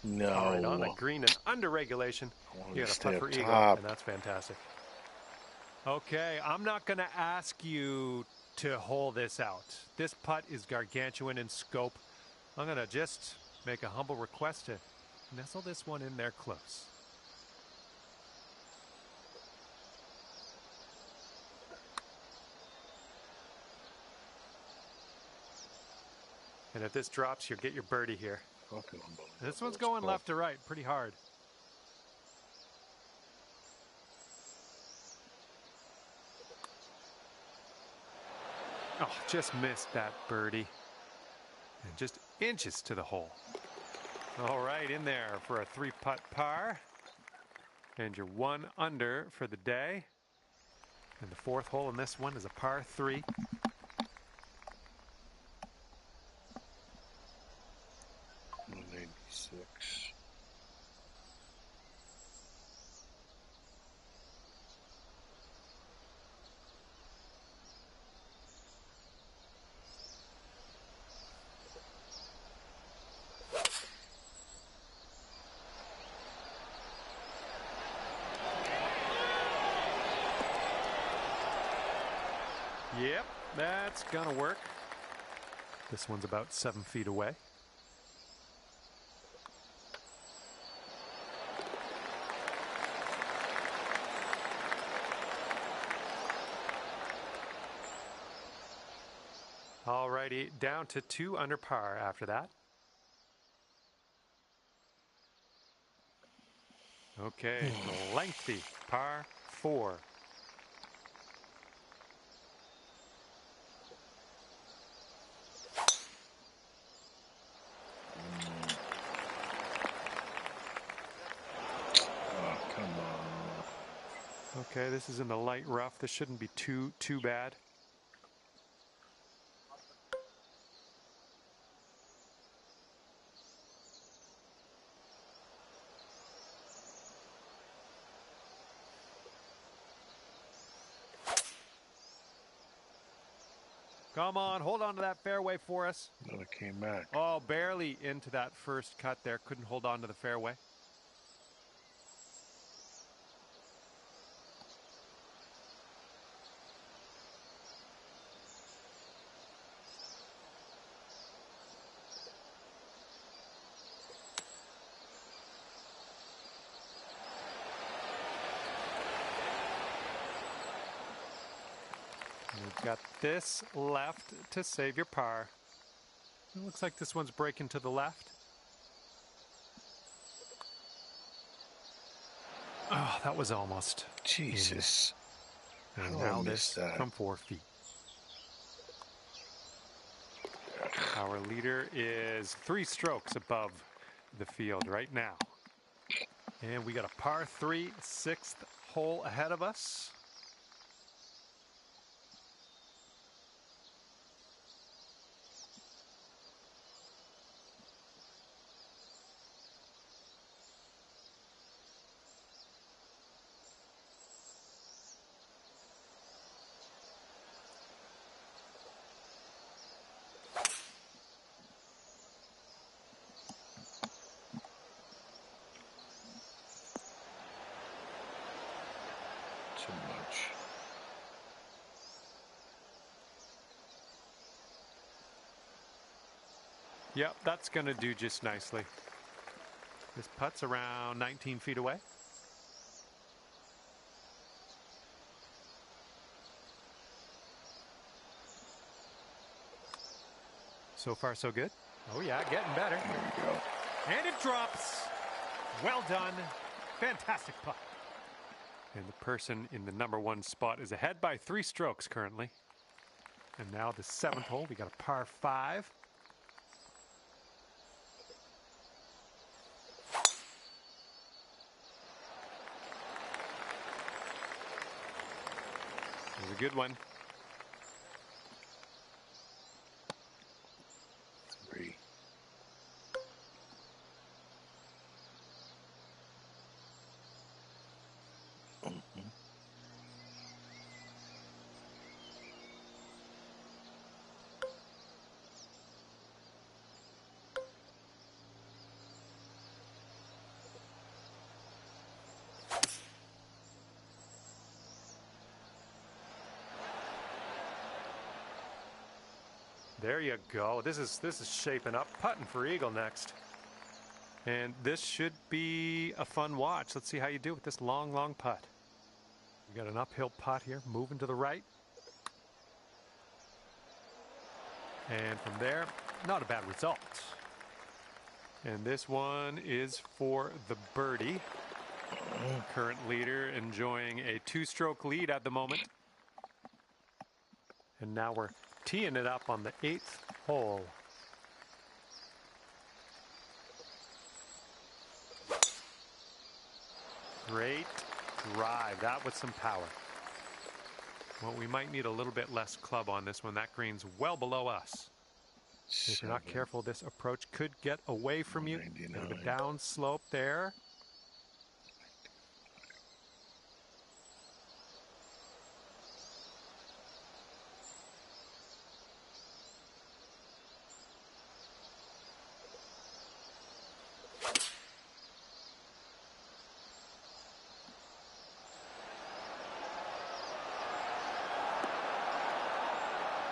No. All right, on the green and under regulation. You got a putt for eagle, top. and that's fantastic. Okay, I'm not going to ask you to hole this out. This putt is gargantuan in scope. I'm going to just make a humble request to nestle this one in there close. And if this drops, you'll get your birdie here. This one's going left to right pretty hard. Oh, just missed that birdie. And just inches to the hole. All right, in there for a 3-putt par. And you're 1 under for the day. And the 4th hole in this one is a par 3. Yep, that's gonna work. This one's about 7 feet away. Alrighty, down to 2 under par after that. Okay, lengthy par 4. Okay, this is in the light rough. This shouldn't be too bad. Come on, hold on to that fairway for us. No, it came back. Oh, barely into that first cut there. Couldn't hold on to the fairway. You've got this left to save your par. It looks like this one's breaking to the left. Oh, that was almost. Jesus. And now this from 4 feet. Our leader is 3 strokes above the field right now. And we got a par 3, 6th hole ahead of us. Too much. Yep, that's going to do just nicely. This putt's around 19 feet away. So far, so good. Oh, yeah, getting better. There you go. And it drops. Well done. Fantastic putt. And the person in the #1 spot is ahead by 3 strokes currently. And now the 7th hole, we got a par 5. It was a good one. 3. There you go. This is shaping up. Putting for eagle next. And this should be a fun watch. Let's see how you do with this long, long putt. We got an uphill putt here, moving to the right. And from there, not a bad result. And this one is for the birdie. Current leader enjoying a 2-stroke lead at the moment. And now we're teeing it up on the 8th hole. Great drive. That was some power. Well, we might need a little bit less club on this one. That green's well below us. If you're not careful, this approach could get away from you. Bit of a down slope there.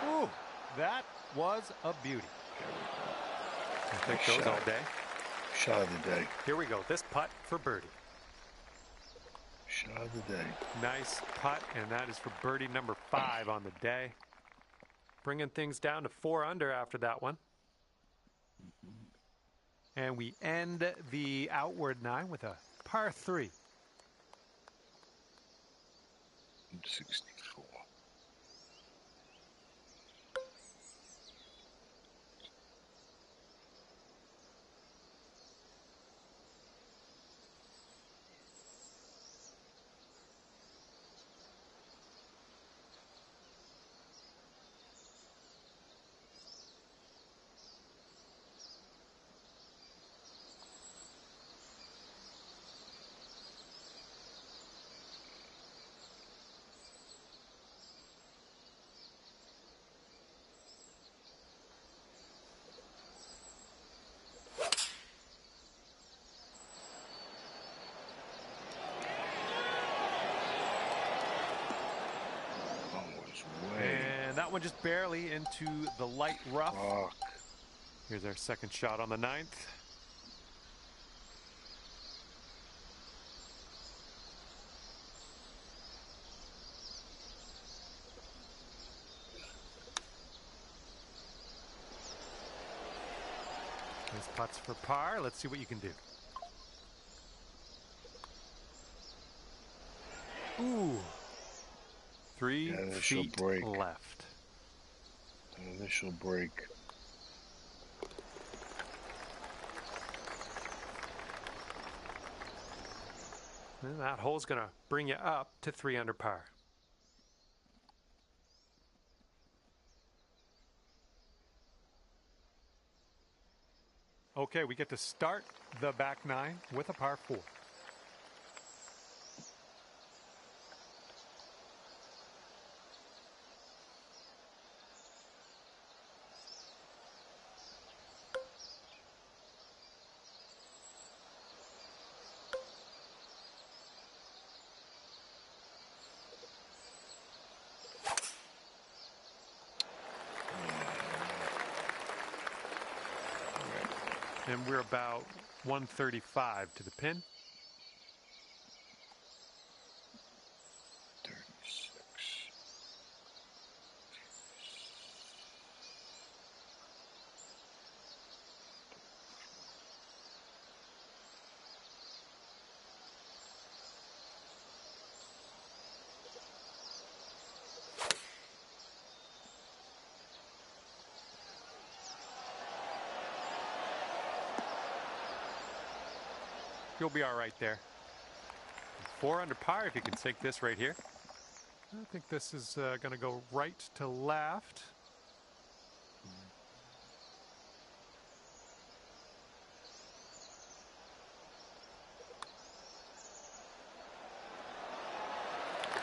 Ooh, that was a beauty. I'll take those all day. Shot of the day. Here we go. This putt for birdie. Shot of the day. Nice putt, and that is for birdie number 5 on the day. Bringing things down to 4 under after that one. And we end the outward 9 with a par 3. 64. And that one just barely into the light rough. Fuck. Here's our second shot on the 9th. Nice putts for par. Let's see what you can do. Ooh. 3 feet break. left. An initial break. And that hole's going to bring you up to 3 under par. Okay, we get to start the back 9 with a par 4. And we're about 135 to the pin. 36. You'll be all right there. 4 under par if you can sink this right here. I think this is going to go right to left.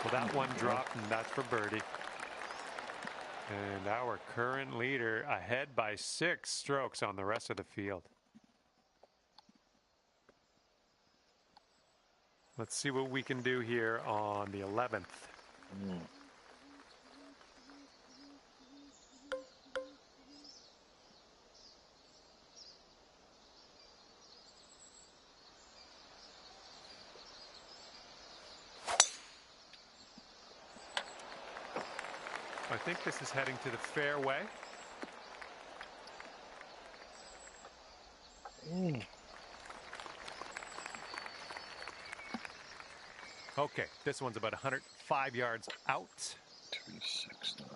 Well, that one dropped, and that's for birdie. And our current leader ahead by 6 strokes on the rest of the field. Let's see what we can do here on the 11th. I think this is heading to the fairway. Okay, this one's about 105 yards out. 369.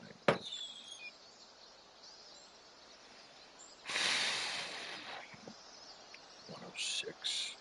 106.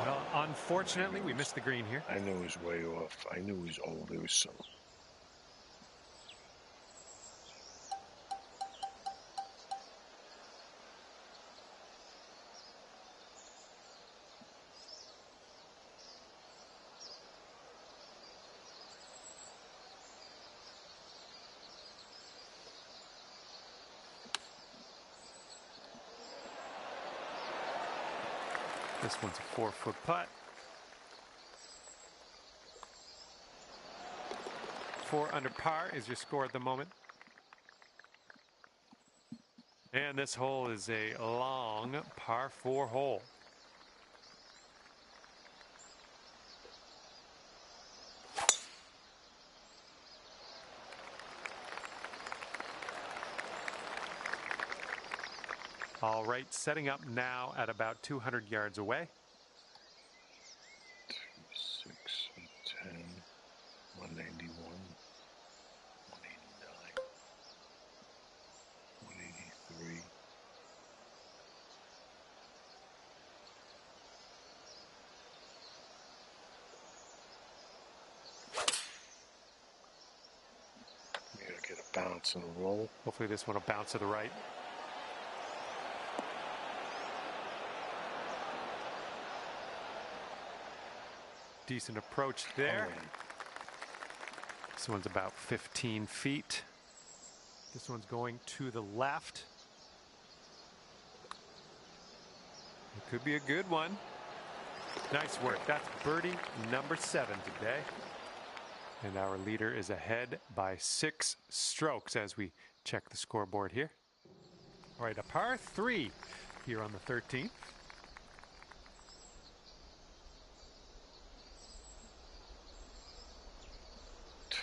Well, unfortunately, we missed the green here. I knew he was way off. I knew he was old. It was so. This one's a 4-foot putt. 4 under par is your score at the moment. And this hole is a long par 4 hole. All right, setting up now at about 200 yards away. 6, 10, 191, 189, 183. We gotta get a bounce and a roll. Hopefully this one will bounce to the right. Decent approach there. This one's about 15 feet. This one's going to the left. It could be a good one. Nice work. That's birdie number 7 today. And our leader is ahead by 6 strokes as we check the scoreboard here. All right, a par 3 here on the 13th.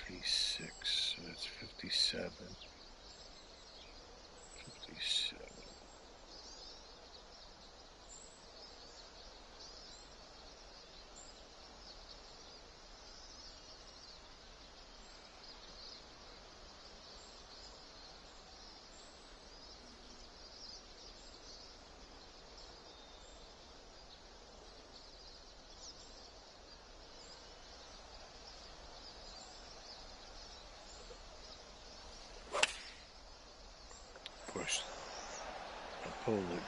36, so that's 57. 57. Pushed. I pulled it.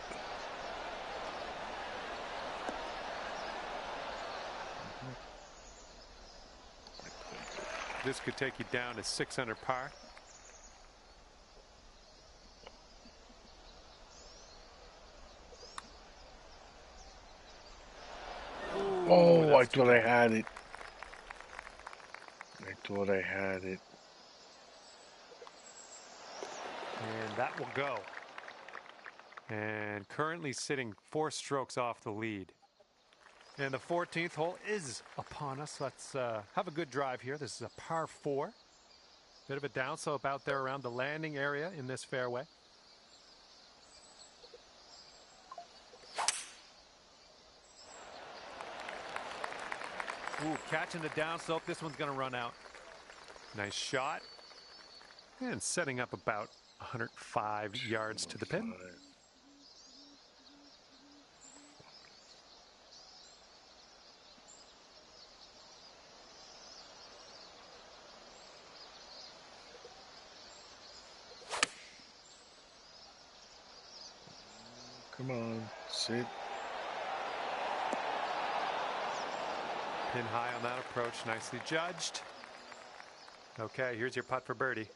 This could take you down to 6 under par. Oh, I thought I had it. I thought I had it. And that will go. And currently sitting 4 strokes off the lead. And the 14th hole is upon us. Let's have a good drive here. This is a par 4. Bit of a downslope out there around the landing area in this fairway. Ooh, catching the downslope. This one's going to run out. Nice shot. And setting up about 105 yards to the pin. Come on, sit. Pin high on that approach, nicely judged. Okay, here's your putt for birdie.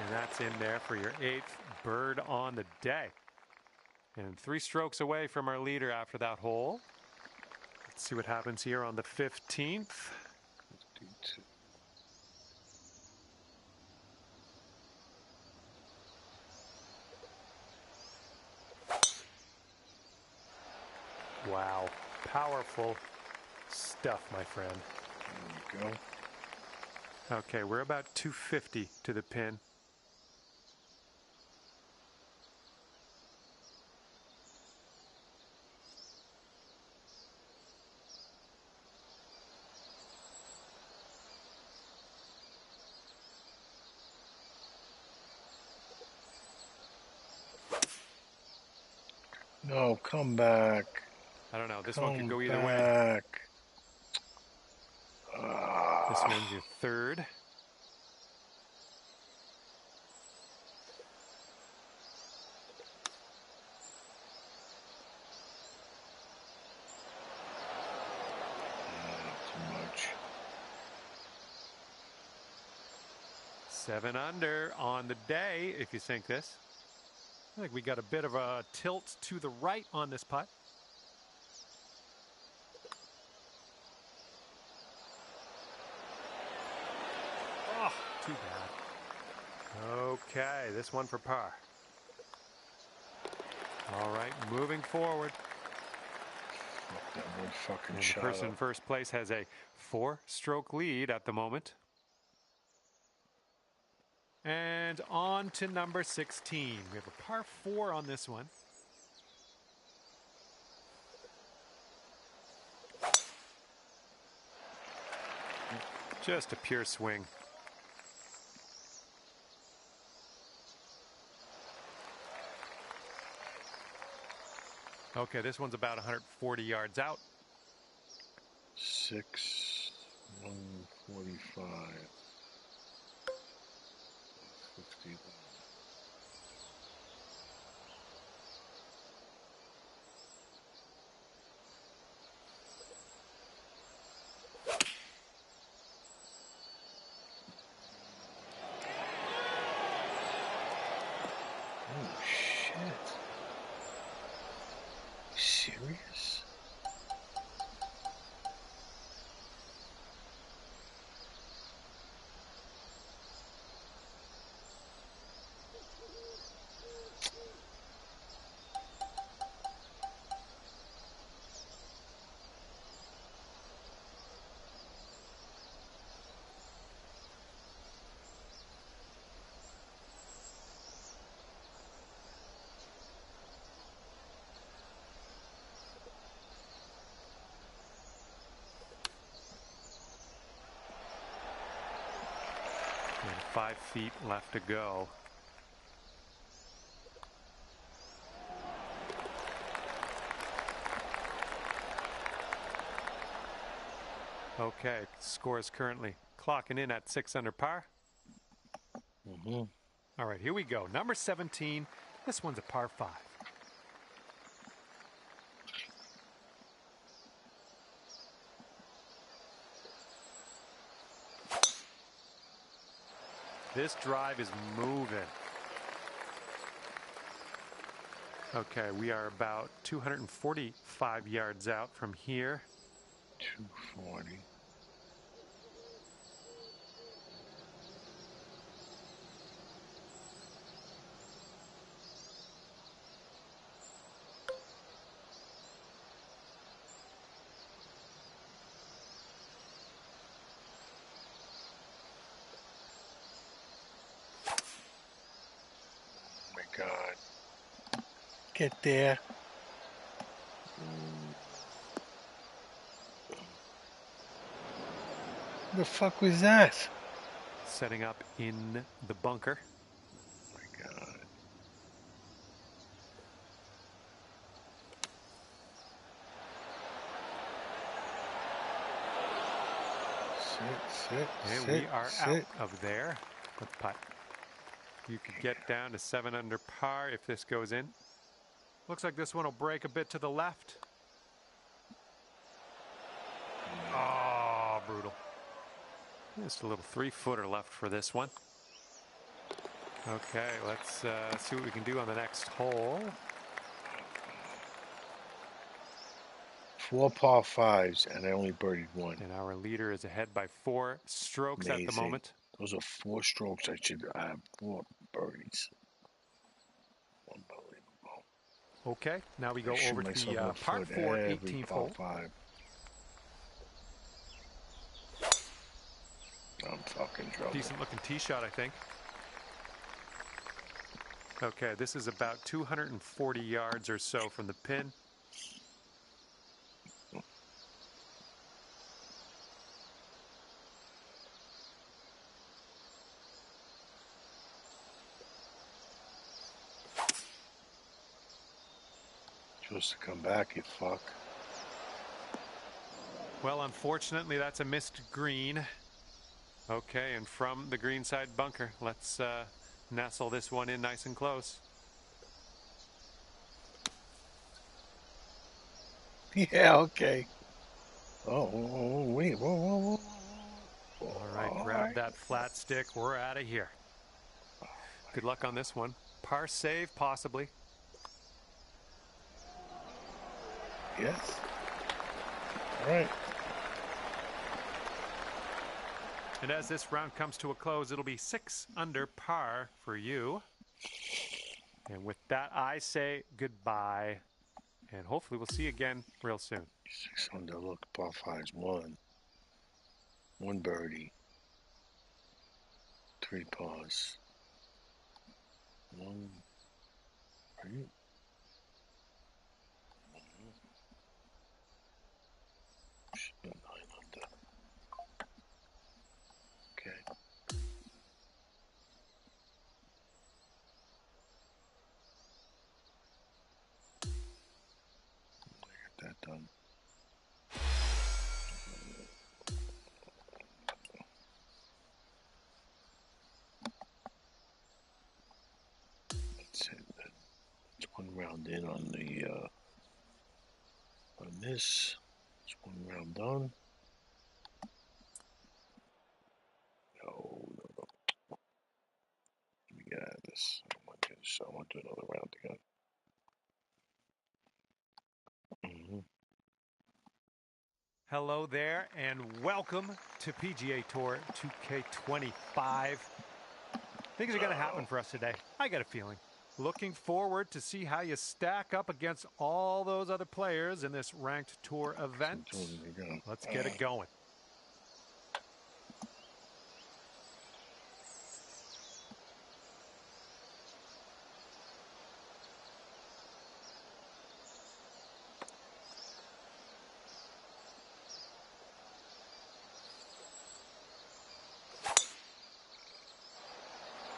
And that's in there for your 8th bird on the day. And 3 strokes away from our leader after that hole. Let's see what happens here on the 15th. 52. Wow, powerful stuff, my friend. There we go. Okay, we're about 250 to the pin. No, come back. I don't know. This Come one could go either way. back. This one's your 3rd. Too much. 7 under on the day if you sink this. I think we got a bit of a tilt to the right on this putt. Oh, too bad. Okay, this one for par. All right, moving forward. Fuck that one fucking And the shot person in up. first place has a 4-stroke lead at the moment. And on to number 16. We have a par 4 on this one. Just a pure swing. Okay, this one's about 140 yards out. 6, 145. 50. Oh shit. You serious? And 5 feet left to go. Okay, score is currently clocking in at 6 under par. All right, here we go. Number 17. This one's a par 5. This drive is moving. Okay, we are about 245 yards out from here. 240. Oh my God. Get there. What the fuck was that? Setting up in the bunker. Oh my God. Sit, And sit, we are sit. out of there. Let's putt. You could get down to 7 under par if this goes in. Looks like this one will break a bit to the left. Oh, brutal. Just a little 3-footer left for this one. Okay, let's see what we can do on the next hole. 4 par 5s, and I only birdied 1. And our leader is ahead by 4 strokes at the moment. Those are 4 strokes. I should have 4 birdies. Unbelievable. Okay, now we go over to the par 4 18th hole. 5. I'm fucking trouble. Decent looking tee shot, I think. Okay, this is about 240 yards or so from the pin. Supposed to come back, you fuck. Well, unfortunately, that's a missed green. Okay, and from the green side bunker, let's nestle this one in nice and close. Yeah, okay. Oh, wait, whoa. All right, grab that flat stick. We're out of here. Good luck on this one. Par save, possibly. Yes. All right. And as this round comes to a close, it'll be 6 under par for you. And with that, I say goodbye. And hopefully we'll see you again real soon. 6 under, look, par 5s, 1 birdie, 3 pars, 1 birdie. Should be 9 under. Okay. I got that done. That's it. That's 1 round in on the on this. It's 1 round done. No. Let me get out of this. I want to do another round again. Hello there, and welcome to PGA Tour 2K25. Things are going to happen for us today. I got a feeling. Looking forward to see how you stack up against all those other players in this ranked tour event. Let's get it going.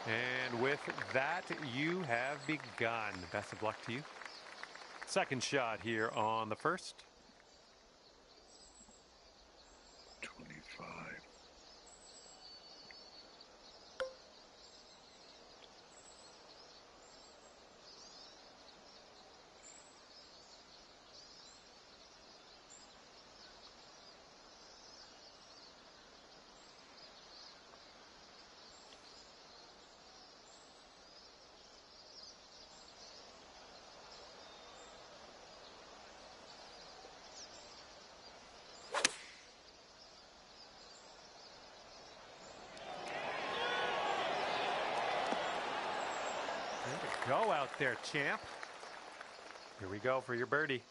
And with that, you have begun. Best of luck to you. Second shot here on the first. 25. Go out there, champ. Here we go for your birdie.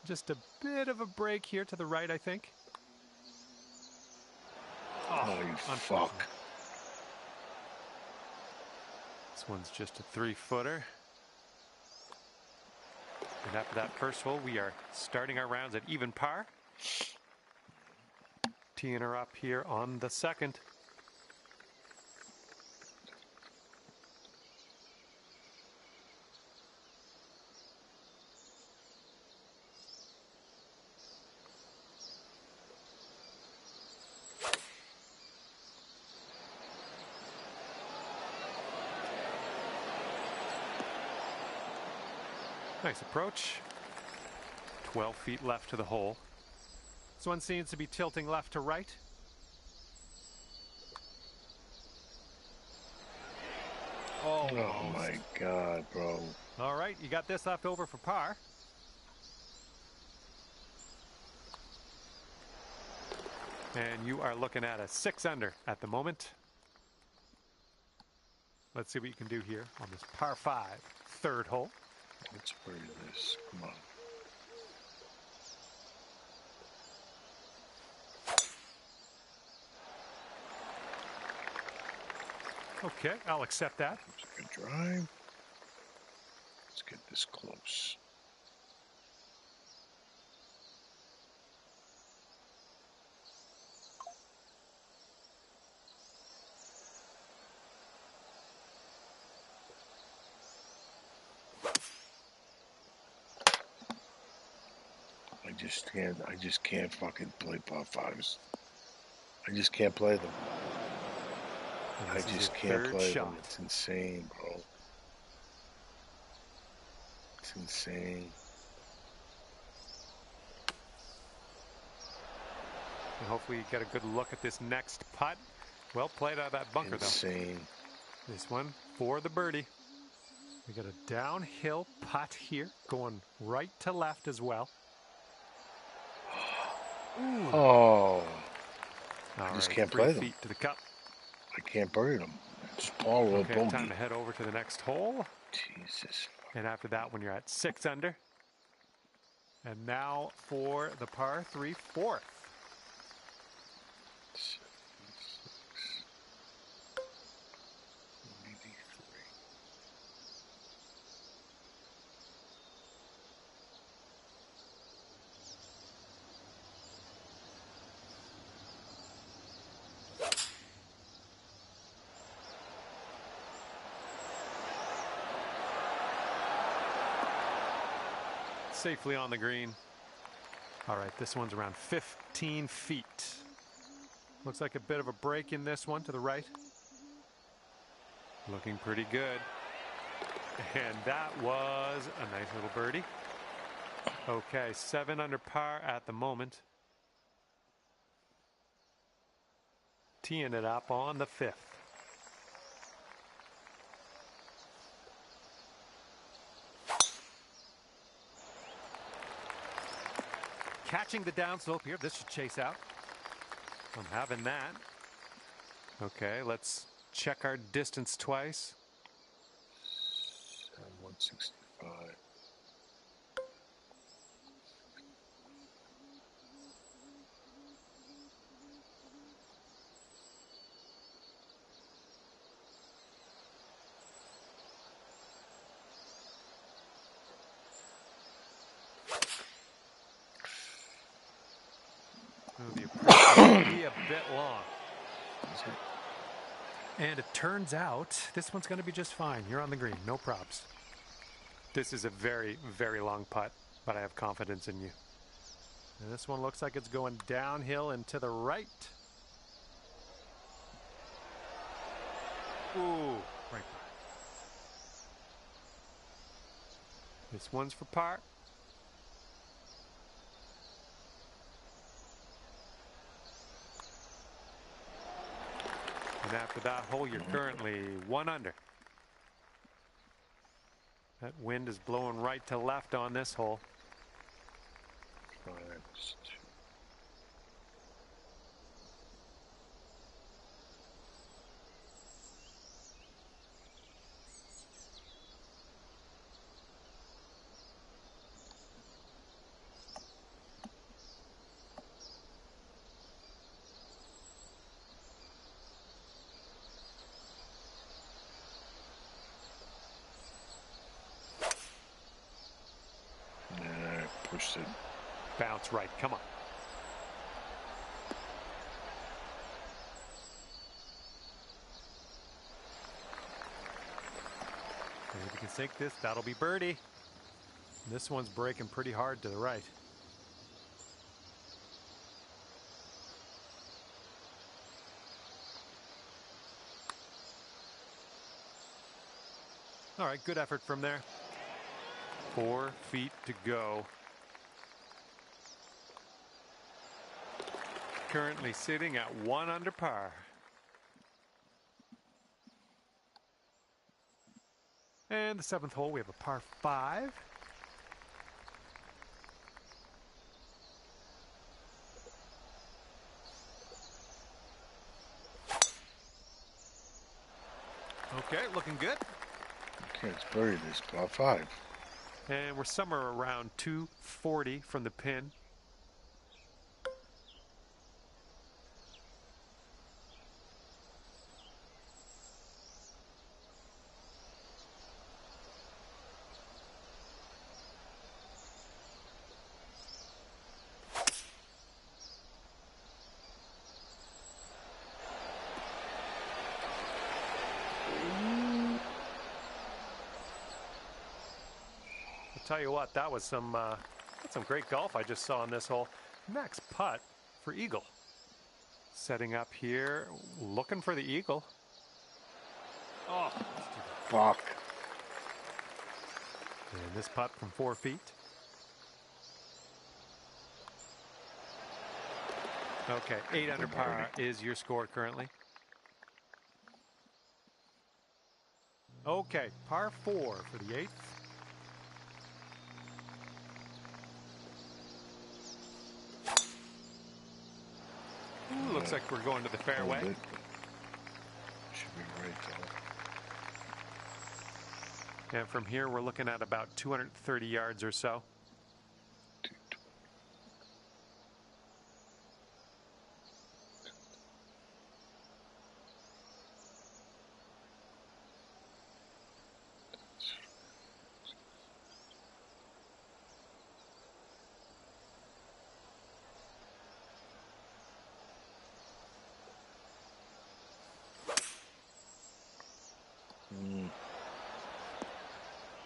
Just a bit of a break here to the right, I think. Oh, you fuck. This one's just a 3-footer. And after that first hole, we are starting our rounds at even par. Teeing her up here on the second. Nice approach. 12 feet left to the hole. This one seems to be tilting left to right. Oh my God, bro. All right, you got this left over for par. And you are looking at a 6 under at the moment. Let's see what you can do here on this par 5, third hole. Let's bury this. Come on. Okay, I'll accept that. It's a good drive. Let's get this close. I just can't fucking play par 5s. I just can't play them. I just can't play them. It's insane, bro. It's insane. And hopefully you get a good look at this next putt. Well played out of that bunker, Insane. though. This one for the birdie. We got a downhill putt here, going right to left as well. Ooh. Oh. I just can't play them. 3 feet to the cup. I can't bury them. It's all or Okay, bogey. time to head over to the next hole. Jesus. And after that one, you're at 6 under. And now for the par 3, fourth. Safely on the green. All right, this one's around 15 feet. Looks like a bit of a break in this one to the right. Looking pretty good. And that was a nice little birdie. Okay, 7 under par at the moment. Teeing it up on the 5th. Catching the downslope here. This should chase out. I'm having that. Okay, let's check our distance twice. 165. The approach will be a bit long. And it turns out this one's going to be just fine. You're on the green, no props. This is a very, very long putt, but I have confidence in you. And this one looks like it's going downhill and to the right. Ooh, right by. This one's for par. And after that hole, you're currently 1 under. That wind is blowing right to left on this hole. 5, 2. Pushed it. Bounce right. Come on. And if you can sink this, that'll be birdie. This one's breaking pretty hard to the right. All right, good effort from there. 4 feet to go. Currently sitting at 1 under par. And the 7th hole, we have a par 5. Okay, looking good. Okay, it's buried this par 5. And we're somewhere around 240 from the pin. Tell you what, that was some great golf I just saw on this hole. Next putt for eagle. Setting up here, looking for the eagle. Oh, fuck. And this putt from 4 feet. Okay, 8 under par is your score currently. Okay, par 4 for the 8th. Ooh, looks like we're going to the fairway. Should be right though. And from here, we're looking at about 230 yards or so.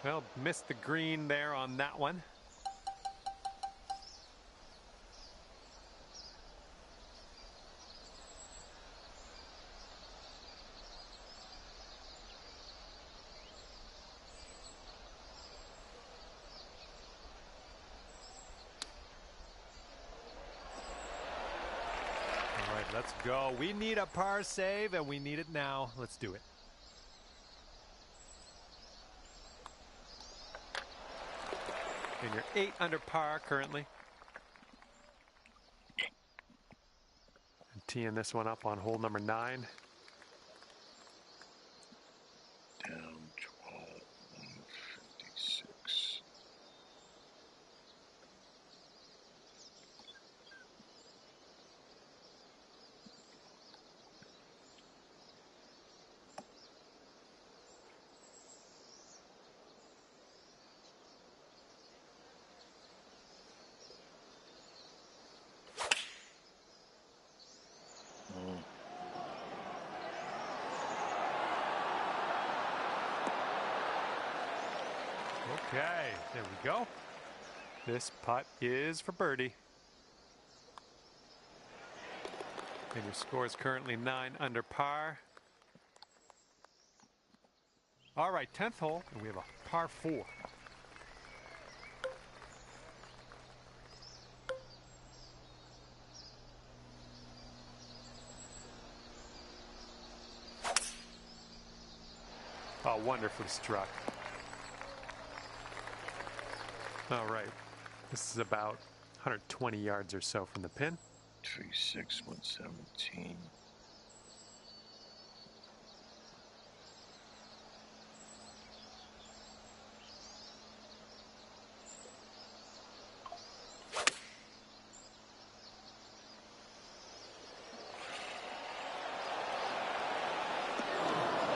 Well, missed the green there on that one. All right, let's go. We need a par save, and we need it now. Let's do it. And you're 8 under par currently. And teeing this one up on hole number 9. Down 12, 156. Okay, there we go. This putt is for birdie. And your score is currently 9 under par. All right, 10th hole, and we have a par 4. Oh, wonderfully struck. All right, this is about 120 yards or so from the pin. 36, 117.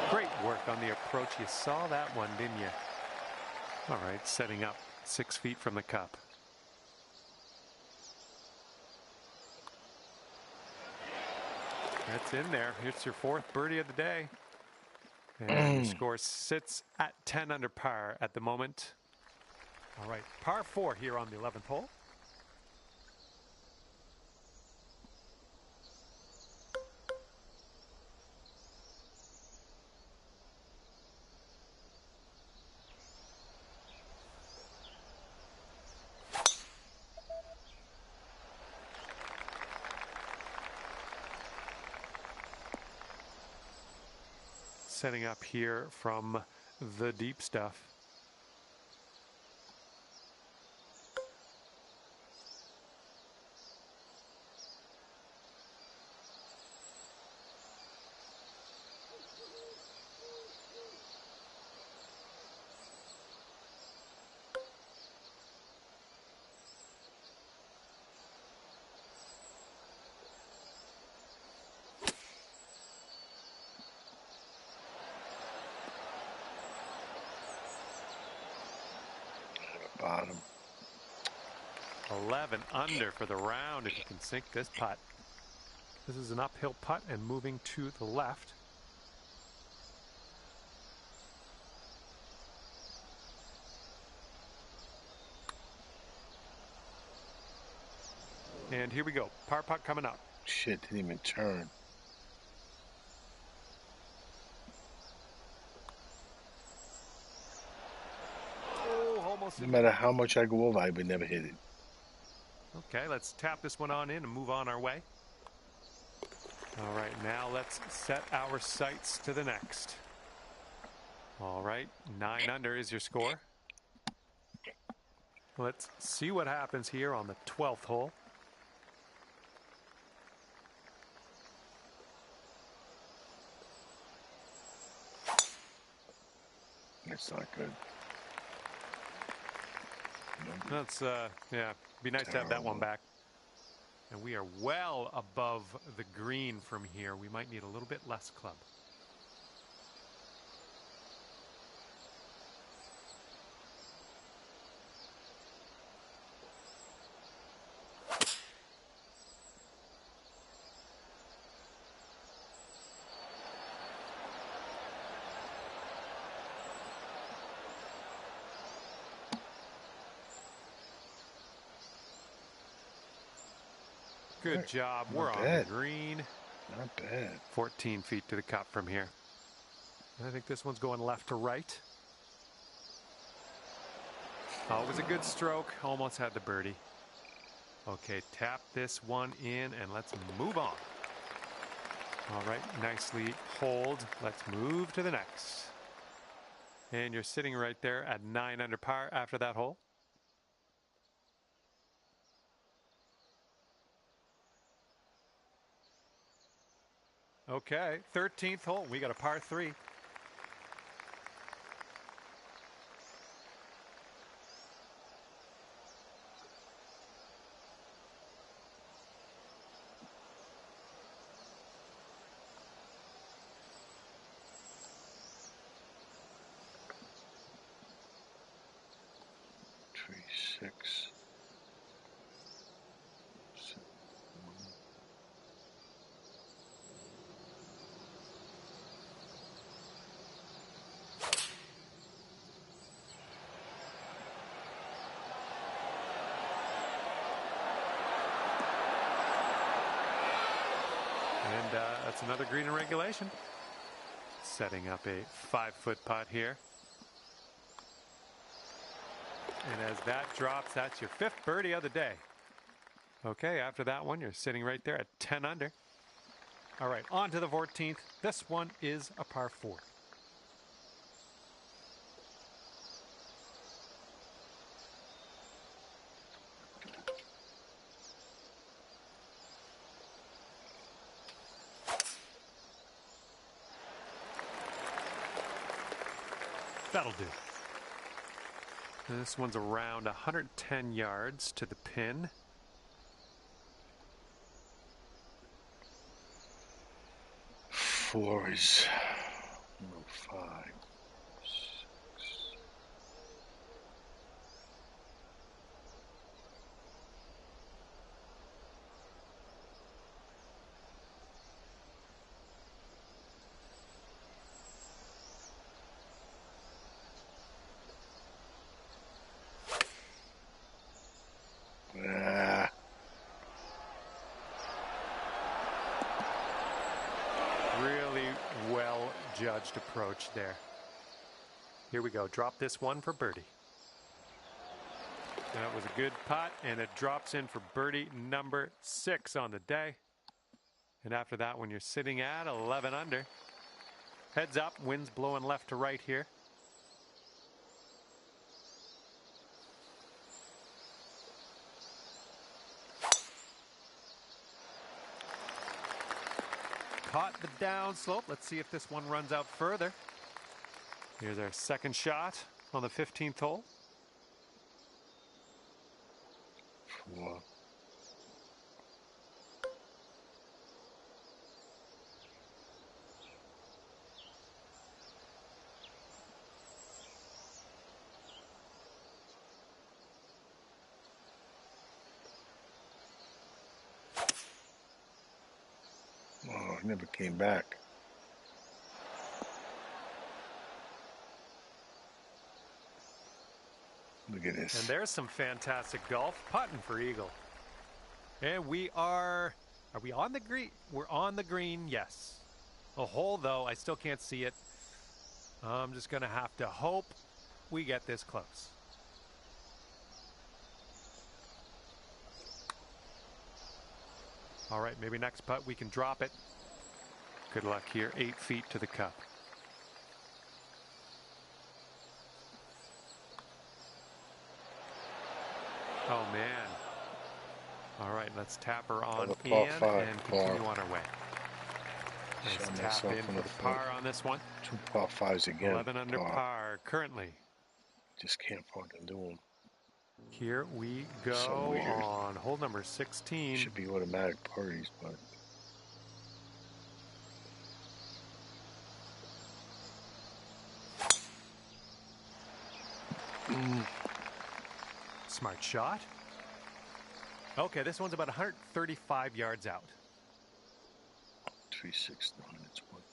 Great work on the approach. You saw that one, didn't you? All right, setting up 6 feet from the cup. That's in there. Here's your 4th birdie of the day. And your score sits at 10 under par at the moment. All right, par 4 here on the 11th hole. setting up here from the deep stuff. Bottom. 11 under for the round if you can sink this putt. This is an uphill putt and moving to the left. And here we go. Par putt coming up. Shit, didn't even turn. Almost. No matter how much I go over, I would never hit it. Okay, let's tap this one on in and move on our way. All right, now let's set our sights to the next. All right, 9 under is your score. Let's see what happens here on the 12th hole. That's not good. That's, yeah, be nice to have that one back. And we are well above the green from here. We might need a little bit less club. Good job. Not We're bad. on the green. Not bad. 14 feet to the cup from here. I think this one's going left to right. Oh, it was a good stroke. Almost had the birdie. Okay, tap this one in and let's move on. All right, nicely hold. Let's move to the next. And you're sitting right there at 9 under par after that hole. Okay, 13th hole. We got a par 3. Six. And that's another green in regulation. Setting up a 5-foot putt here. And as that drops, that's your 5th birdie of the day. Okay, after that one, you're sitting right there at 10 under. All right, on to the 14th. This one is a par 4. That'll do. This one's around 110 yards to the pin. Four is 5. 6. Really well judged approach there. Here we go. Drop this one for birdie. That was a good putt, and it drops in for birdie number 6 on the day. And after that one, you're sitting at 11 under. Heads up, wind's blowing left to right here. Caught the down slope. Let's see if this one runs out further. Here's our second shot on the 15th hole. 4. Oh, it never came back. Look at this. And there's some fantastic golf. Putting for eagle. And we are we on the green? We're on the green, yes. A hole, though, I still can't see it. I'm just going to have to hope we get this close. All right, maybe next putt we can drop it. Good luck here, 8 feet to the cup. Oh, man. All right, let's tap her on in and continue on our way. Let's tap in for the par on this one. 2 par 5s again. 11 under par currently. Just can't fucking do them. Here we go on hole number 16. Should be automatic birdies, but smart shot. Okay, this one's about 135 yards out. 369. It's 139.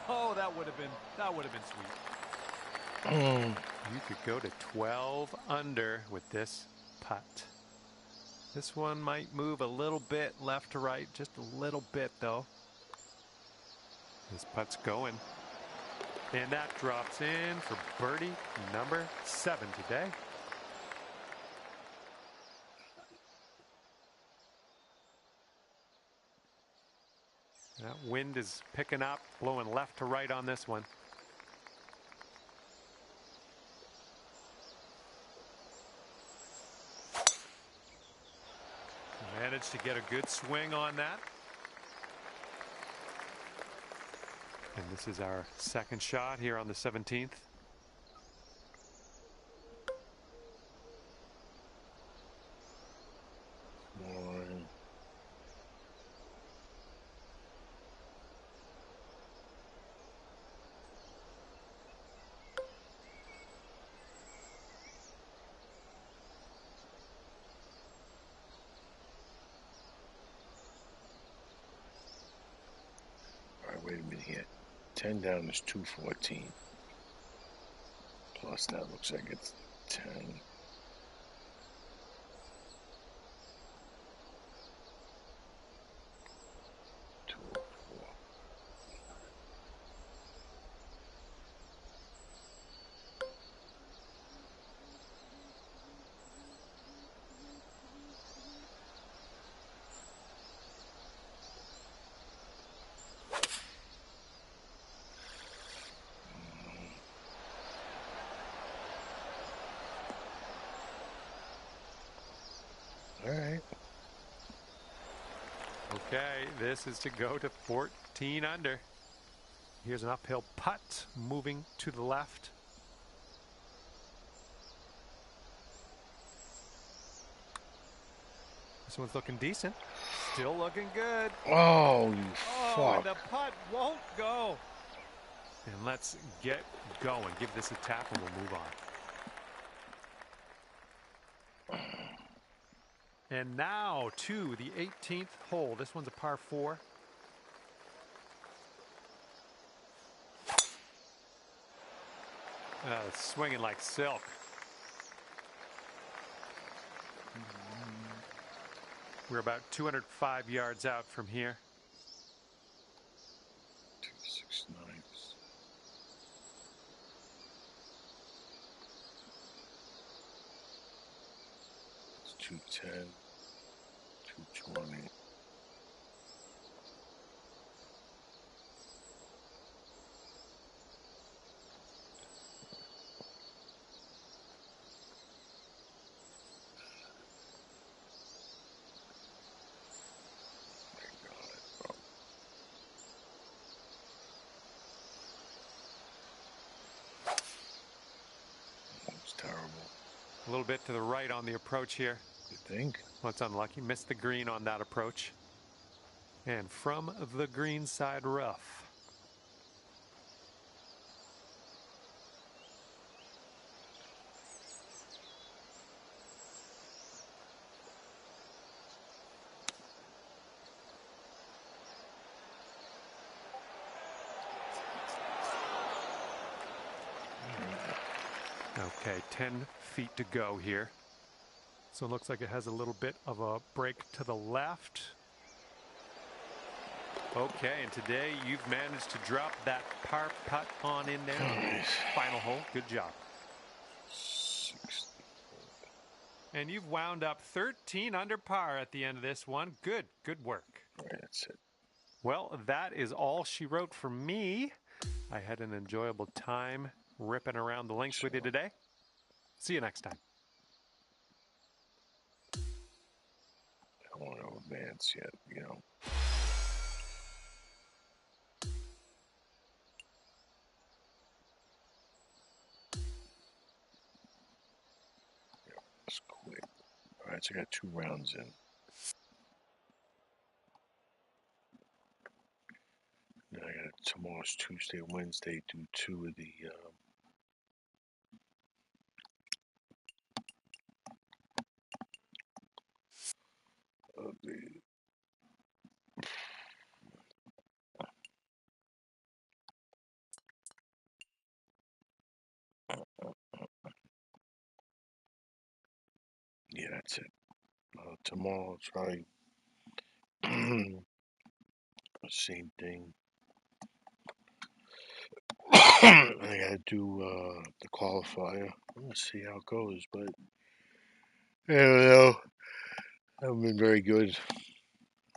Oh, that would have been sweet. You could go to 12 under with this putt. This one might move a little bit left to right, just a little bit though. This putt's going. And that drops in for birdie number 7 today. That wind is picking up, blowing left to right on this one. Managed to get a good swing on that. And this is our second shot here on the 17th. Wait a minute here. 10 down is 214. Plus that looks like it's 10. All right. Okay, this is to go to 14 under. Here's an uphill putt moving to the left. This one's looking decent. Still looking good. Oh, you Oh, fuck. and the putt won't go. And let's get going. Give this a tap and we'll move on. And now to the 18th hole. This one's a par 4. It's swinging like silk. We're about 205 yards out from here. 269. It's 210, 220. Terrible. A little bit to the right on the approach here. You think? Well, it's unlucky. Missed the green on that approach. And from the green side rough. Okay, 10 feet to go here. So it looks like it has a little bit of a break to the left. Okay, and today you've managed to drop that par putt on in there. Nice. Final hole, good job. 60. And you've wound up 13 under par at the end of this one. Good work. That's it. Well, that is all she wrote for me. I had an enjoyable time ripping around the links with you today. See you next time. I don't want to advance yet, you know. Yeah, let's quit. All right, so I got 2 rounds in. Then I got tomorrow's Tuesday, Wednesday, do 2 of the yeah, that's it. Tomorrow, try same thing. I gotta do the qualifier. I'm gonna see how it goes, but I don't know. I haven't been very good.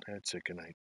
That's it. Good night.